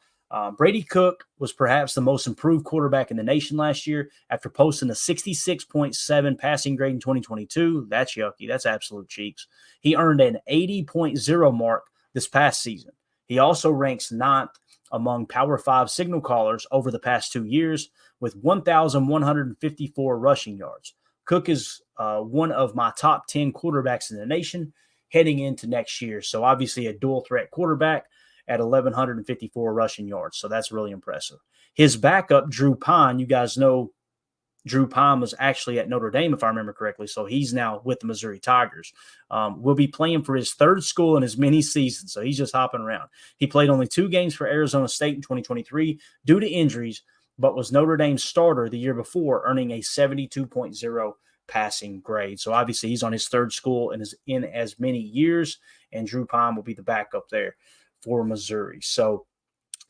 Brady Cook was perhaps the most improved quarterback in the nation last year after posting a 66.7 passing grade in 2022. That's yucky. That's absolute cheeks. He earned an 80.0 mark this past season. He also ranks 9th among Power 5 signal callers over the past 2 years with 1,154 rushing yards. Cook is one of my top 10 quarterbacks in the nation heading into next year. So obviously a dual threat quarterback at 1,154 rushing yards. So that's really impressive. His backup, Drew Pine, you guys know Drew Pine was actually at Notre Dame, if I remember correctly. So he's now with the Missouri Tigers. Will be playing for his 3rd school in his mini season. So he's just hopping around. He played only 2 games for Arizona State in 2023 due to injuries, but was Notre Dame's starter the year before, earning a 72.0 passing grade. So obviously he's on his 3rd school and is in as many years, and Drew Pine will be the backup there for Missouri. So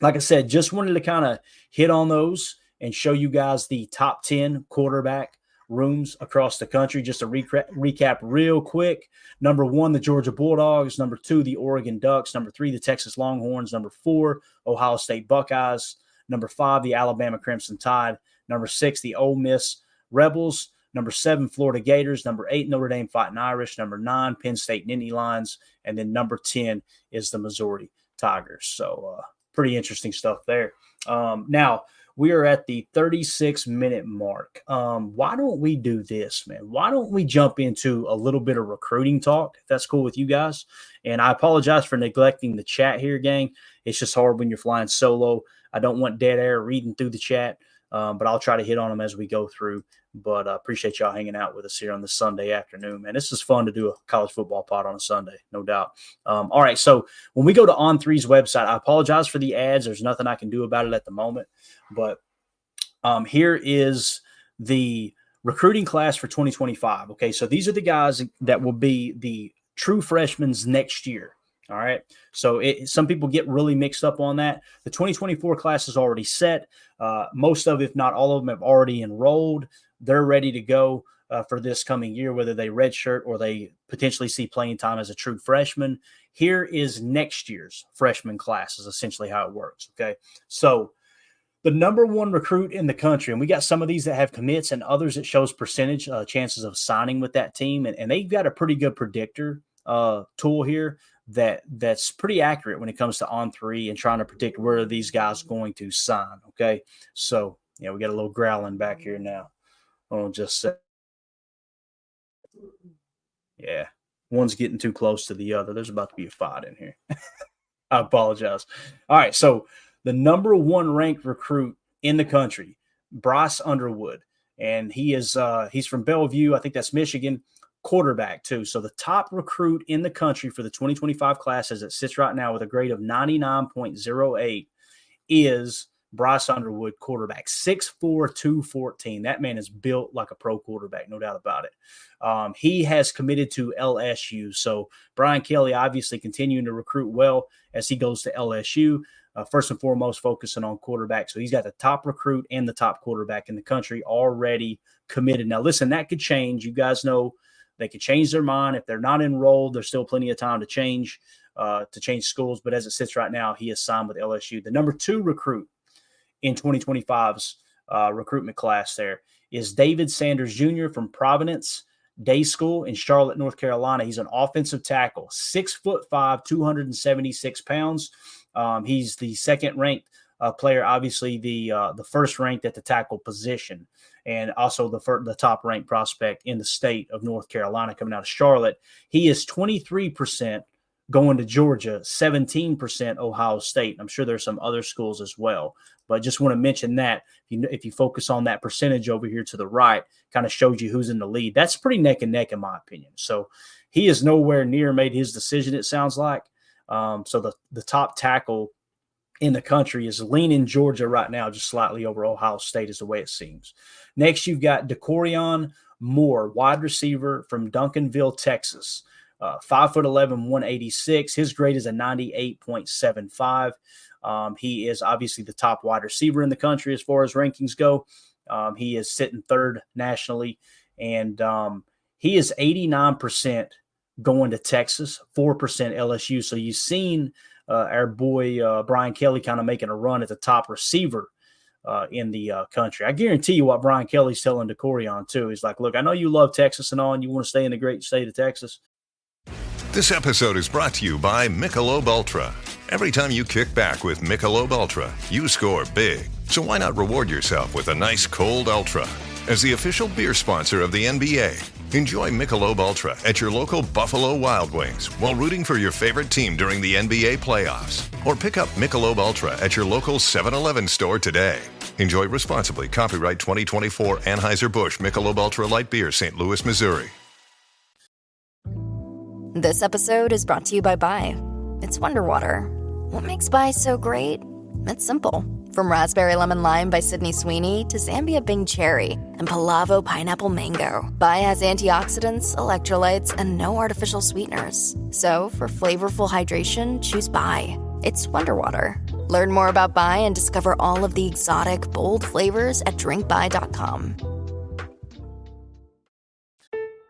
like I said, just wanted to kind of hit on those and show you guys the top 10 quarterback rooms across the country. Just to recap real quick. Number 1, the Georgia Bulldogs. Number 2, the Oregon Ducks. Number 3, the Texas Longhorns. Number 4, Ohio State Buckeyes. Number 5, the Alabama Crimson Tide. Number 6, the Ole Miss Rebels. Number 7, Florida Gators. Number 8, Notre Dame Fighting Irish. Number 9, Penn State Nittany Lions. And then number 10 is the Missouri Tigers. So pretty interesting stuff there. Now, we are at the 36-minute mark. Why don't we do this, man? Why don't we jump into a little bit of recruiting talk, if that's cool with you guys? And I apologize for neglecting the chat here, gang. It's just hard when you're flying solo. I don't want dead air reading through the chat, but I'll try to hit on them as we go through. But I appreciate y'all hanging out with us here on this Sunday afternoon, man. This is fun to do a college football pod on a Sunday, no doubt. All right, so when we go to On3's website, I apologize for the ads. There's nothing I can do about it at the moment. But here is the recruiting class for 2025. Okay, so these are the guys that will be the true freshmen next year. All right, so some people get really mixed up on that. The 2024 class is already set. Most of, if not all of them, have already enrolled. They're ready to go for this coming year, whether they redshirt or they potentially see playing time as a true freshman. Here is next year's freshman class is essentially how it works, okay? So the number 1 recruit in the country, and we got some of these that have commits and others that shows percentage chances of signing with that team, and they've got a pretty good predictor tool here that's pretty accurate when it comes to On3 and trying to predict where these guys are going to sign, okay? So, yeah, we got a little growling back here now. Oh, just say, yeah, one's getting too close to the other. There's about to be a fight in here. I apologize. All right, so the number 1 ranked recruit in the country, Bryce Underwood, and he's from Bellevue. I think that's Michigan. Quarterback too. So the top recruit in the country for the 2025 class as it sits right now with a grade of 99.08 is Bryce Underwood, quarterback, 6'4", 214. That man is built like a pro quarterback, no doubt about it. He has committed to LSU. So Brian Kelly obviously continuing to recruit well as he goes to LSU. First and foremost, focusing on quarterback. So he's got the top recruit and the top quarterback in the country already committed. Now, listen, that could change. You guys know they could change their mind. If they're not enrolled, there's still plenty of time to change schools. But as it sits right now, he is signed with LSU. The number 2 recruit in 2025's recruitment class there is David Sanders Jr. from Providence Day School in Charlotte, North Carolina. He's an offensive tackle, 6'5", 276 pounds. He's the second-ranked player, obviously the first-ranked at the tackle position, and also the top-ranked prospect in the state of North Carolina coming out of Charlotte. He is 23% going to Georgia, 17% Ohio State. I'm sure there's some other schools as well, but just want to mention that if you focus on that percentage over here to the right, kind of shows you who's in the lead. That's pretty neck and neck in my opinion. So he is nowhere near made his decision, it sounds like. So the top tackle in the country is leaning Georgia right now, just slightly over Ohio State is the way it seems. Next, you've got DeCorian Moore, wide receiver from Duncanville, Texas. 5'11", 186. His grade is a 98.75. He is obviously the top wide receiver in the country as far as rankings go. He is sitting 3rd nationally, and he is 89% going to Texas, 4% LSU. So you've seen our boy Brian Kelly kind of making a run at the top receiver in the country. I guarantee you what Brian Kelly's telling DeCorian too. He's like, look, I know you love Texas and all, and you want to stay in the great state of Texas. This episode is brought to you by Michelob Ultra. Every time you kick back with Michelob Ultra, you score big. So why not reward yourself with a nice cold Ultra? As the official beer sponsor of the NBA, enjoy Michelob Ultra at your local Buffalo Wild Wings while rooting for your favorite team during the NBA playoffs. Or pick up Michelob Ultra at your local 7-Eleven store today. Enjoy responsibly. Copyright 2024 Anheuser-Busch Michelob Ultra Light Beer, St. Louis, Missouri. This episode is brought to you by Bai. It's Wonder Water. What makes Bai so great? It's simple. From Raspberry Lemon Lime by Sydney Sweeney to Zambia Bing Cherry and Palavo Pineapple Mango, Bai has antioxidants, electrolytes, and no artificial sweeteners. So for flavorful hydration, choose Bai. It's Wonder Water. Learn more about Bai and discover all of the exotic, bold flavors at drinkbai.com.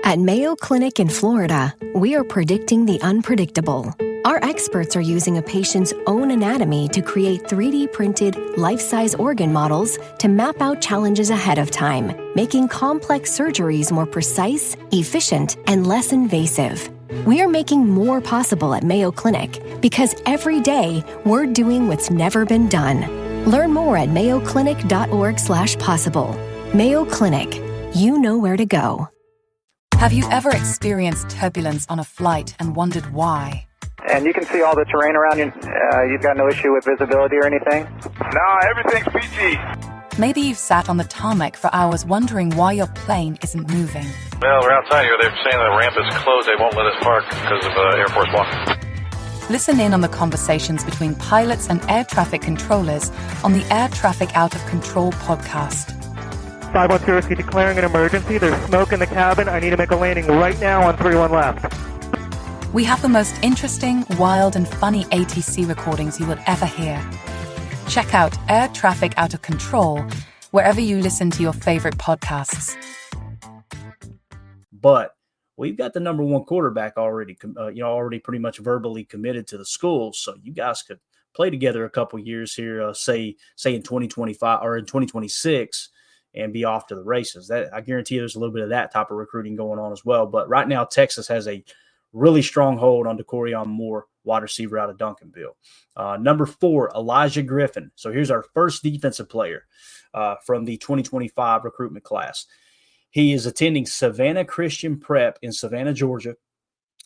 At Mayo Clinic in Florida, we are predicting the unpredictable. Our experts are using a patient's own anatomy to create 3D printed, life-size organ models to map out challenges ahead of time, making complex surgeries more precise, efficient, and less invasive. We're making more possible at Mayo Clinic because every day we're doing what's never been done. Learn more at mayoclinic.org/possible. Mayo Clinic. You know where to go. Have you ever experienced turbulence on a flight and wondered why? And you can see all the terrain around you. You've got no issue with visibility or anything? No, everything's PG. Maybe you've sat on the tarmac for hours wondering why your plane isn't moving. Well, we're outside here. They're saying the ramp is closed. They won't let us park because of Air Force One. Listen in on the conversations between pilots and air traffic controllers on the Air Traffic Out of Control podcast. 512 Whiskey declaring an emergency. There's smoke in the cabin. I need to make a landing right now on 31 left. We have the most interesting, wild, and funny ATC recordings you will ever hear. Check out Air Traffic Out of Control wherever you listen to your favorite podcasts. But we've got the number one quarterback already, already pretty much verbally committed to the school. So you guys could play together a couple years here, say in 2025 or in 2026, and be off to the races. That I guarantee you there's a little bit of that type of recruiting going on as well. But right now, Texas has a really strong hold on DeCorian Moore, wide receiver out of Duncanville. Number 4, Elijah Griffin. So here's our first defensive player from the 2025 recruitment class. He is attending Savannah Christian Prep in Savannah, Georgia.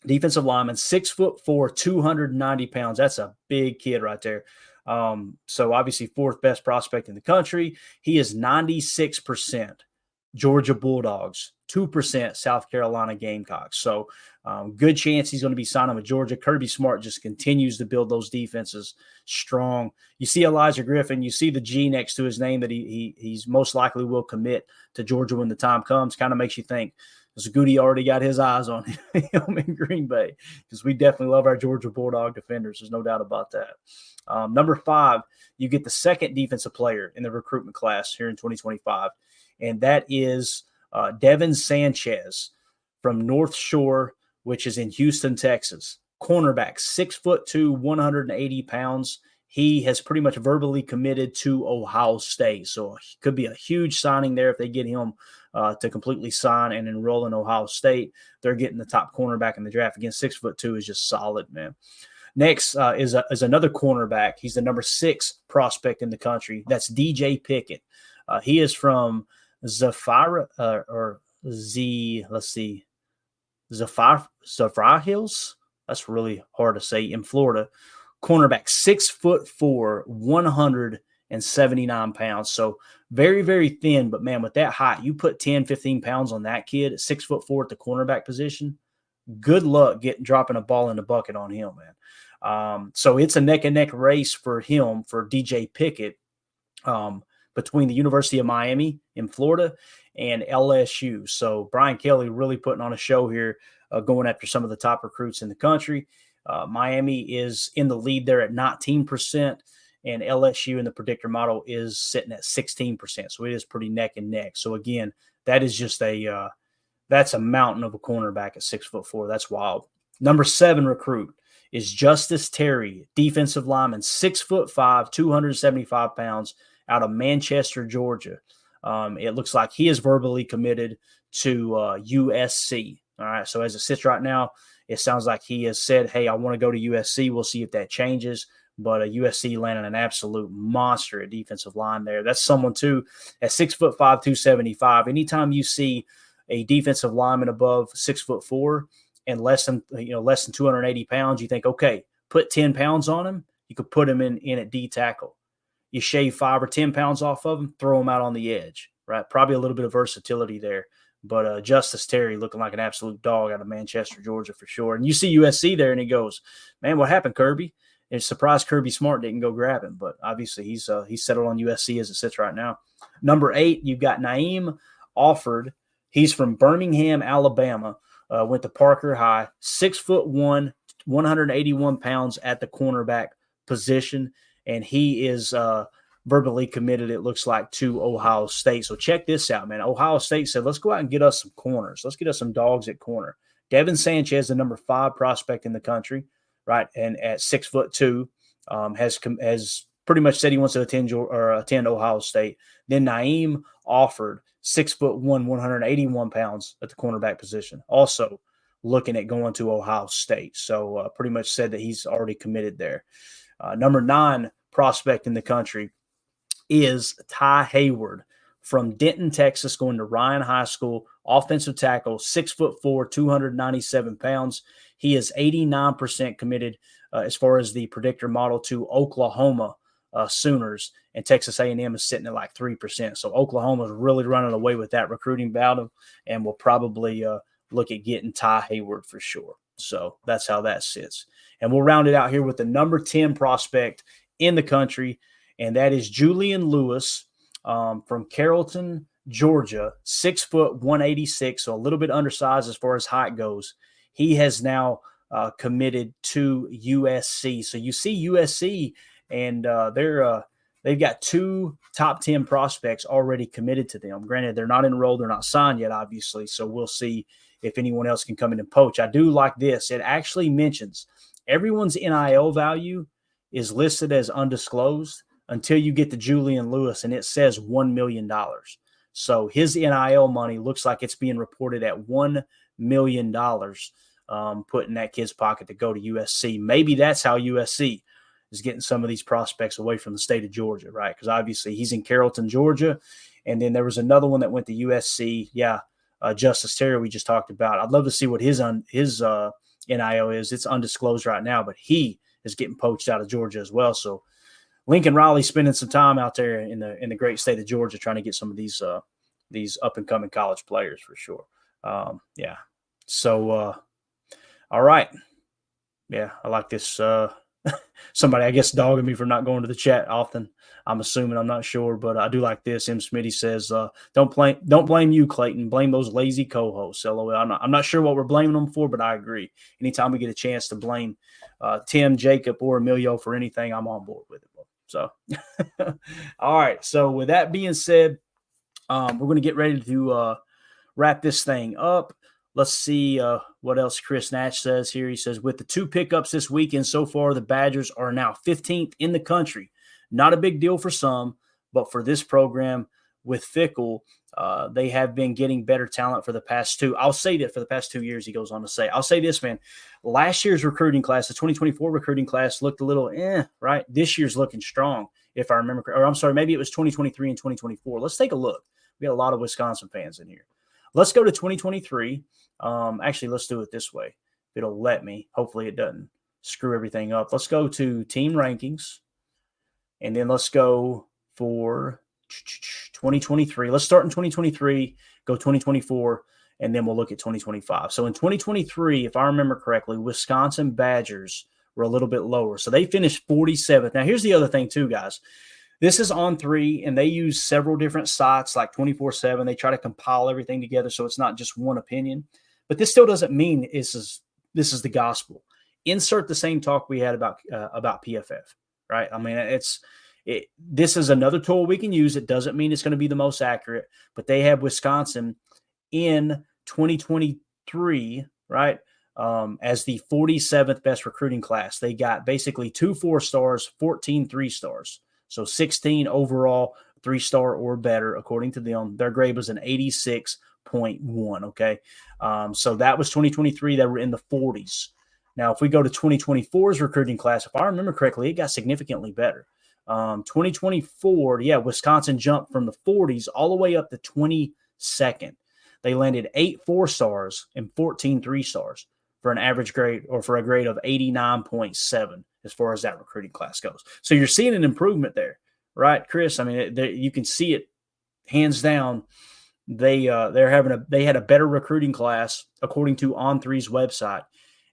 Defensive lineman, 6'4", 290 pounds. That's a big kid right there. So obviously 4th best prospect in the country. He is 96% Georgia Bulldogs, 2% South Carolina Gamecocks. So good chance he's going to be signing with Georgia. Kirby Smart just continues to build those defenses strong. You see Elijah Griffin, you see the G next to his name that he's most likely will commit to Georgia when the time comes. Kind of makes you think, Zagudi already got his eyes on him in Green Bay, because we definitely love our Georgia Bulldog defenders. There's no doubt about that. Number 5, you get the second defensive player in the recruitment class here in 2025, and that is Devin Sanchez from North Shore, which is in Houston, Texas. Cornerback, 6'2", 180 pounds. He has pretty much verbally committed to Ohio State. So it could be a huge signing there if they get him to completely sign and enroll in Ohio State. They're getting the top cornerback in the draft. Again, 6'2" is just solid, man. Next is another cornerback. He's the number 6 prospect in the country. That's DJ Pickett. He is from Zafira Hills. That's really hard to say, in Florida. Cornerback, 6'4", 179 pounds. So very, very thin, but man, with that height, you put 10, 15 pounds on that kid at 6'4" at the cornerback position. Good luck dropping a ball in the bucket on him, man. So it's a neck and neck race for him, for DJ Pickett, between the University of Miami in Florida and LSU. So Brian Kelly really putting on a show here, going after some of the top recruits in the country. Miami is in the lead there at 19%, and LSU in the predictor model is sitting at 16%. So it is pretty neck and neck. So again, that is just that's a mountain of a cornerback at 6'4". That's wild. Number 7 recruit is Justice Terry, defensive lineman, 6'5", 275 pounds, out of Manchester, Georgia. It looks like he is verbally committed to USC. All right, so as it sits right now, it sounds like he has said, hey, I want to go to USC. We'll see if that changes. But USC landed an absolute monster at defensive line there. That's someone, too, at 6'5", 275. Anytime you see a defensive lineman above 6'4" and less than 280 pounds, you think, okay, put 10 pounds on him, you could put him in at D tackle. You shave 5 or 10 pounds off of him, throw him out on the edge, right? Probably a little bit of versatility there. But Justice Terry looking like an absolute dog out of Manchester, Georgia for sure. And you see USC there, and he goes, man, what happened, Kirby? And it's surprised Kirby Smart didn't go grab him. But obviously he's settled on USC as it sits right now. Number 8, you've got Naeem Alford. He's from Birmingham, Alabama. Went to Parker High, 6'1", 181 pounds at the cornerback position. And he is verbally committed, it looks like, to Ohio State. So check this out, man. Ohio State said, let's go out and get us some corners. Let's get us some dogs at corner. Devin Sanchez, the number 5 prospect in the country, right? And at 6'2", has pretty much said he wants to attend Ohio State. Then Naeem offered 6'1", 181 pounds at the cornerback position, also looking at going to Ohio State. So pretty much said that he's already committed there. Number 9 prospect in the country is Ty Hayward from Denton, Texas, going to Ryan High School, offensive tackle, 6'4", 297 pounds. He is 89% committed as far as the predictor model to Oklahoma Sooners, and Texas A&M is sitting at like 3%. So Oklahoma is really running away with that recruiting battle, and will probably look at getting Ty Hayward for sure. So that's how that sits. And we'll round it out here with the number 10 prospect in the country, and that is Julian Lewis from Carrollton, Georgia, 6 foot, 186, so a little bit undersized as far as height goes. He has now committed to USC. So you see USC, and they've got 2 top 10 prospects already committed to them. Granted, they're not enrolled, they're not signed yet, obviously, so we'll see if anyone else can come in and poach. I do like this. It actually mentions everyone's NIL value is listed as undisclosed until you get to Julian Lewis, and it says $1 million. So his NIL money looks like it's being reported at $1 million put in that kid's pocket to go to USC. Maybe that's how USC is getting some of these prospects away from the state of Georgia, right? Because obviously he's in Carrollton, Georgia, and then there was another one that went to USC. Yeah, Justice Terry we just talked about. I'd love to see what his NIL is. It's undisclosed right now, but he is getting poached out of Georgia as well. So Lincoln Riley's spending some time out there in the great state of Georgia trying to get some of these up and coming college players for sure. Yeah. So all right. Yeah, I like this. Somebody, I guess, dogging me for not going to the chat often. I'm assuming, I'm not sure, but I do like this. M. Smitty says, "Don't blame you, Clayton. Blame those lazy co-hosts." LOL. I'm not sure what we're blaming them for, but I agree. Anytime we get a chance to blame Tim, Jacob, or Emilio for anything, I'm on board with it. So, all right. So with that being said, we're going to get ready to wrap this thing up. Let's see what else Chris Natch says here. He says, with the 2 pickups this weekend so far, the Badgers are now 15th in the country. Not a big deal for some, but for this program with Fickle, they have been getting better talent for the past 2. I'll say that for the past 2 years, he goes on to say. I'll say this, man. Last year's recruiting class, the 2024 recruiting class, looked a little right? This year's looking strong, if I remember. Or I'm sorry, maybe it was 2023 and 2024. Let's take a look. We got a lot of Wisconsin fans in here. Let's go to 2023. Actually, let's do it this way. If it'll let me. Hopefully it doesn't screw everything up. Let's go to team rankings, and then let's go for 2023. Let's start in 2023, go 2024, and then we'll look at 2025. So in 2023, if I remember correctly, Wisconsin Badgers were a little bit lower. So they finished 47th. Now, here's the other thing too, guys. This is On3, and they use several different sites like 24/7. They try to compile everything together so it's not just one opinion. But this still doesn't mean this is the gospel. Insert the same talk we had about PFF, right? I mean, this is another tool we can use. It doesn't mean it's going to be the most accurate, but they have Wisconsin in 2023, right, as the 47th best recruiting class. They got basically 2 4-stars, 14 3-stars. So 16 overall, 3-star or better, according to them. Their grade was an 86.1, okay? So that was 2023. They were in the 40s. Now, if we go to 2024's recruiting class, if I remember correctly, it got significantly better. 2024, Wisconsin jumped from the 40s all the way up to 22nd. They landed 8 4-stars and 14 3-stars for an average grade, or for a grade of 89.7 as far as that recruiting class goes. So you're seeing an improvement there, right, Chris? I mean, you can see it hands down. They had a better recruiting class according to On3's website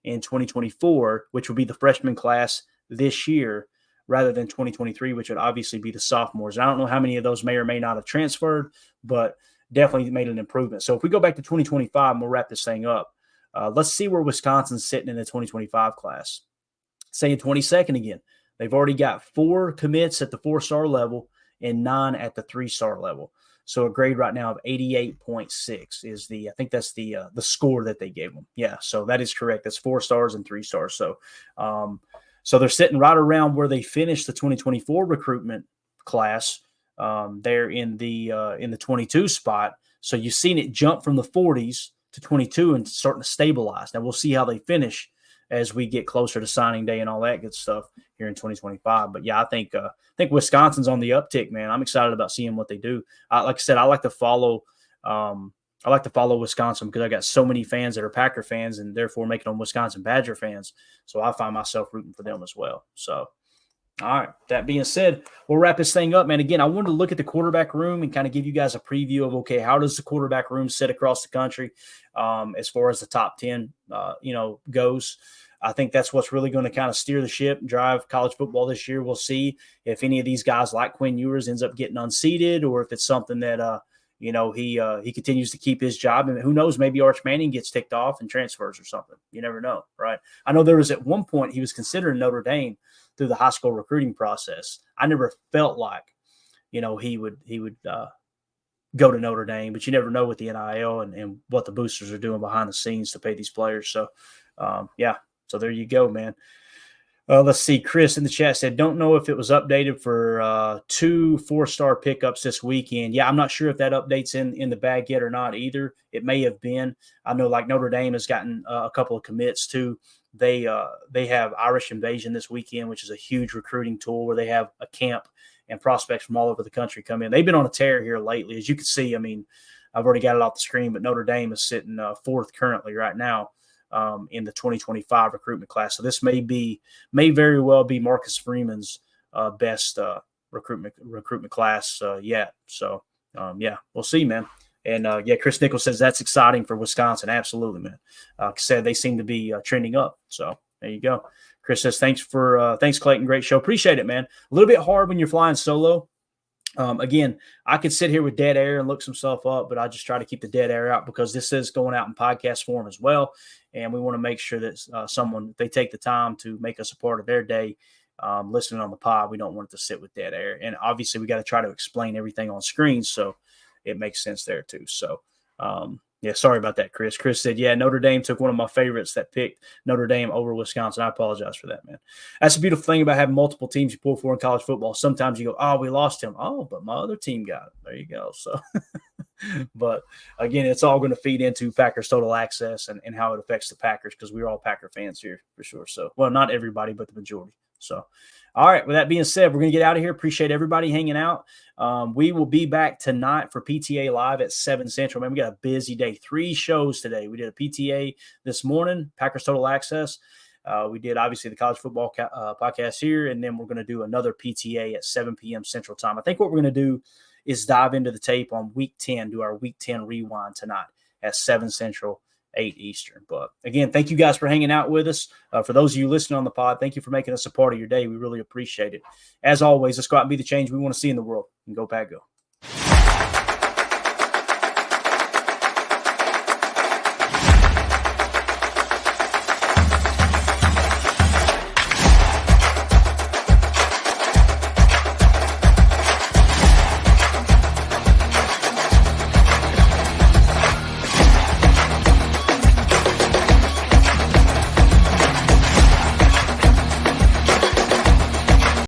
in 2024, which would be the freshman class this year, rather than 2023, which would obviously be the sophomores. I don't know how many of those may or may not have transferred, but definitely made an improvement. So if we go back to 2025, and we'll wrap this thing up, let's see where Wisconsin's sitting in the 2025 class. Say in 22nd again. They've already got 4 commits at the 4-star level and 9 at the 3-star level. So a grade right now of 88.6 is I think that's the score that they gave them. Yeah, so that is correct. That's 4 stars and 3 stars. So so they're sitting right around where they finished the 2024 recruitment class. They're in the 22 spot. So you've seen it jump from the 40s to 22 and starting to stabilize. Now we'll see how they finish as we get closer to signing day and all that good stuff here in 2025. But yeah, I think Wisconsin's on the uptick, man. I'm excited about seeing what they do. Like I said, I like to follow Wisconsin because I got so many fans that are Packer fans and therefore making them Wisconsin Badger fans. So I find myself rooting for them as well. So, all right. That being said, we'll wrap this thing up, man. Again, I wanted to look at the quarterback room and kind of give you guys a preview of, okay, how does the quarterback room sit across the country as far as the top 10, goes. I think that's what's really going to kind of steer the ship and drive college football this year. We'll see if any of these guys like Quinn Ewers ends up getting unseated or if it's something that, he continues to keep his job. And who knows, maybe Arch Manning gets ticked off and transfers or something. You never know, right? I know there was at one point he was considering Notre Dame through the high school recruiting process. I never felt like, he would go to Notre Dame, but you never know with the NIL and what the boosters are doing behind the scenes to pay these players. So, So there you go, man. Let's see. Chris in the chat said, don't know if it was updated for 2 4-star pickups this weekend. Yeah, I'm not sure if that update's in the bag yet or not either. It may have been. I know like Notre Dame has gotten a couple of commits too. They have Irish Invasion this weekend, which is a huge recruiting tool where they have a camp and prospects from all over the country come in. They've been on a tear here lately. As you can see, I mean, I've already got it off the screen, but Notre Dame is sitting 4th currently right now. In the 2025 recruitment class. So this may very well be Marcus Freeman's best recruitment class yet. So, we'll see, man. And, Chris Nichols says that's exciting for Wisconsin. Absolutely, man. Said they seem to be trending up. So there you go. Chris says, thanks, Clayton. Great show. Appreciate it, man. A little bit hard when you're flying solo. Again, I could sit here with dead air and look some stuff up, but I just try to keep the dead air out because this is going out in podcast form as well. And we want to make sure that if they take the time to make us a part of their day, listening on the pod, we don't want it to sit with dead air. And obviously we got to try to explain everything on screen. So it makes sense there too. So, sorry about that, Chris. Chris said, Notre Dame took one of my favorites that picked Notre Dame over Wisconsin. I apologize for that, man. That's a beautiful thing about having multiple teams you pull for in college football. Sometimes you go, oh, we lost him. Oh, but my other team got it. There you go. So, but again, it's all going to feed into Packers Total Access and how it affects the Packers because we're all Packer fans here for sure. So, well, not everybody, but the majority. So, all right. With that being said, we're going to get out of here. Appreciate everybody hanging out. We will be back tonight for PTA Live at 7 Central. Man, we got a busy day. 3 shows today. We did a PTA this morning, Packers Total Access. We did, obviously, the college football podcast here, and then we're going to do another PTA at 7 p.m. Central Time. I think what we're going to do is dive into the tape on Week 10, do our Week 10 rewind tonight at 7 Central, 8 Eastern. But again, thank you guys for hanging out with us. For those of you listening on the pod, thank you for making us a part of your day. We really appreciate it. As always, let's go out and be the change we want to see in the world. And go Pack Go.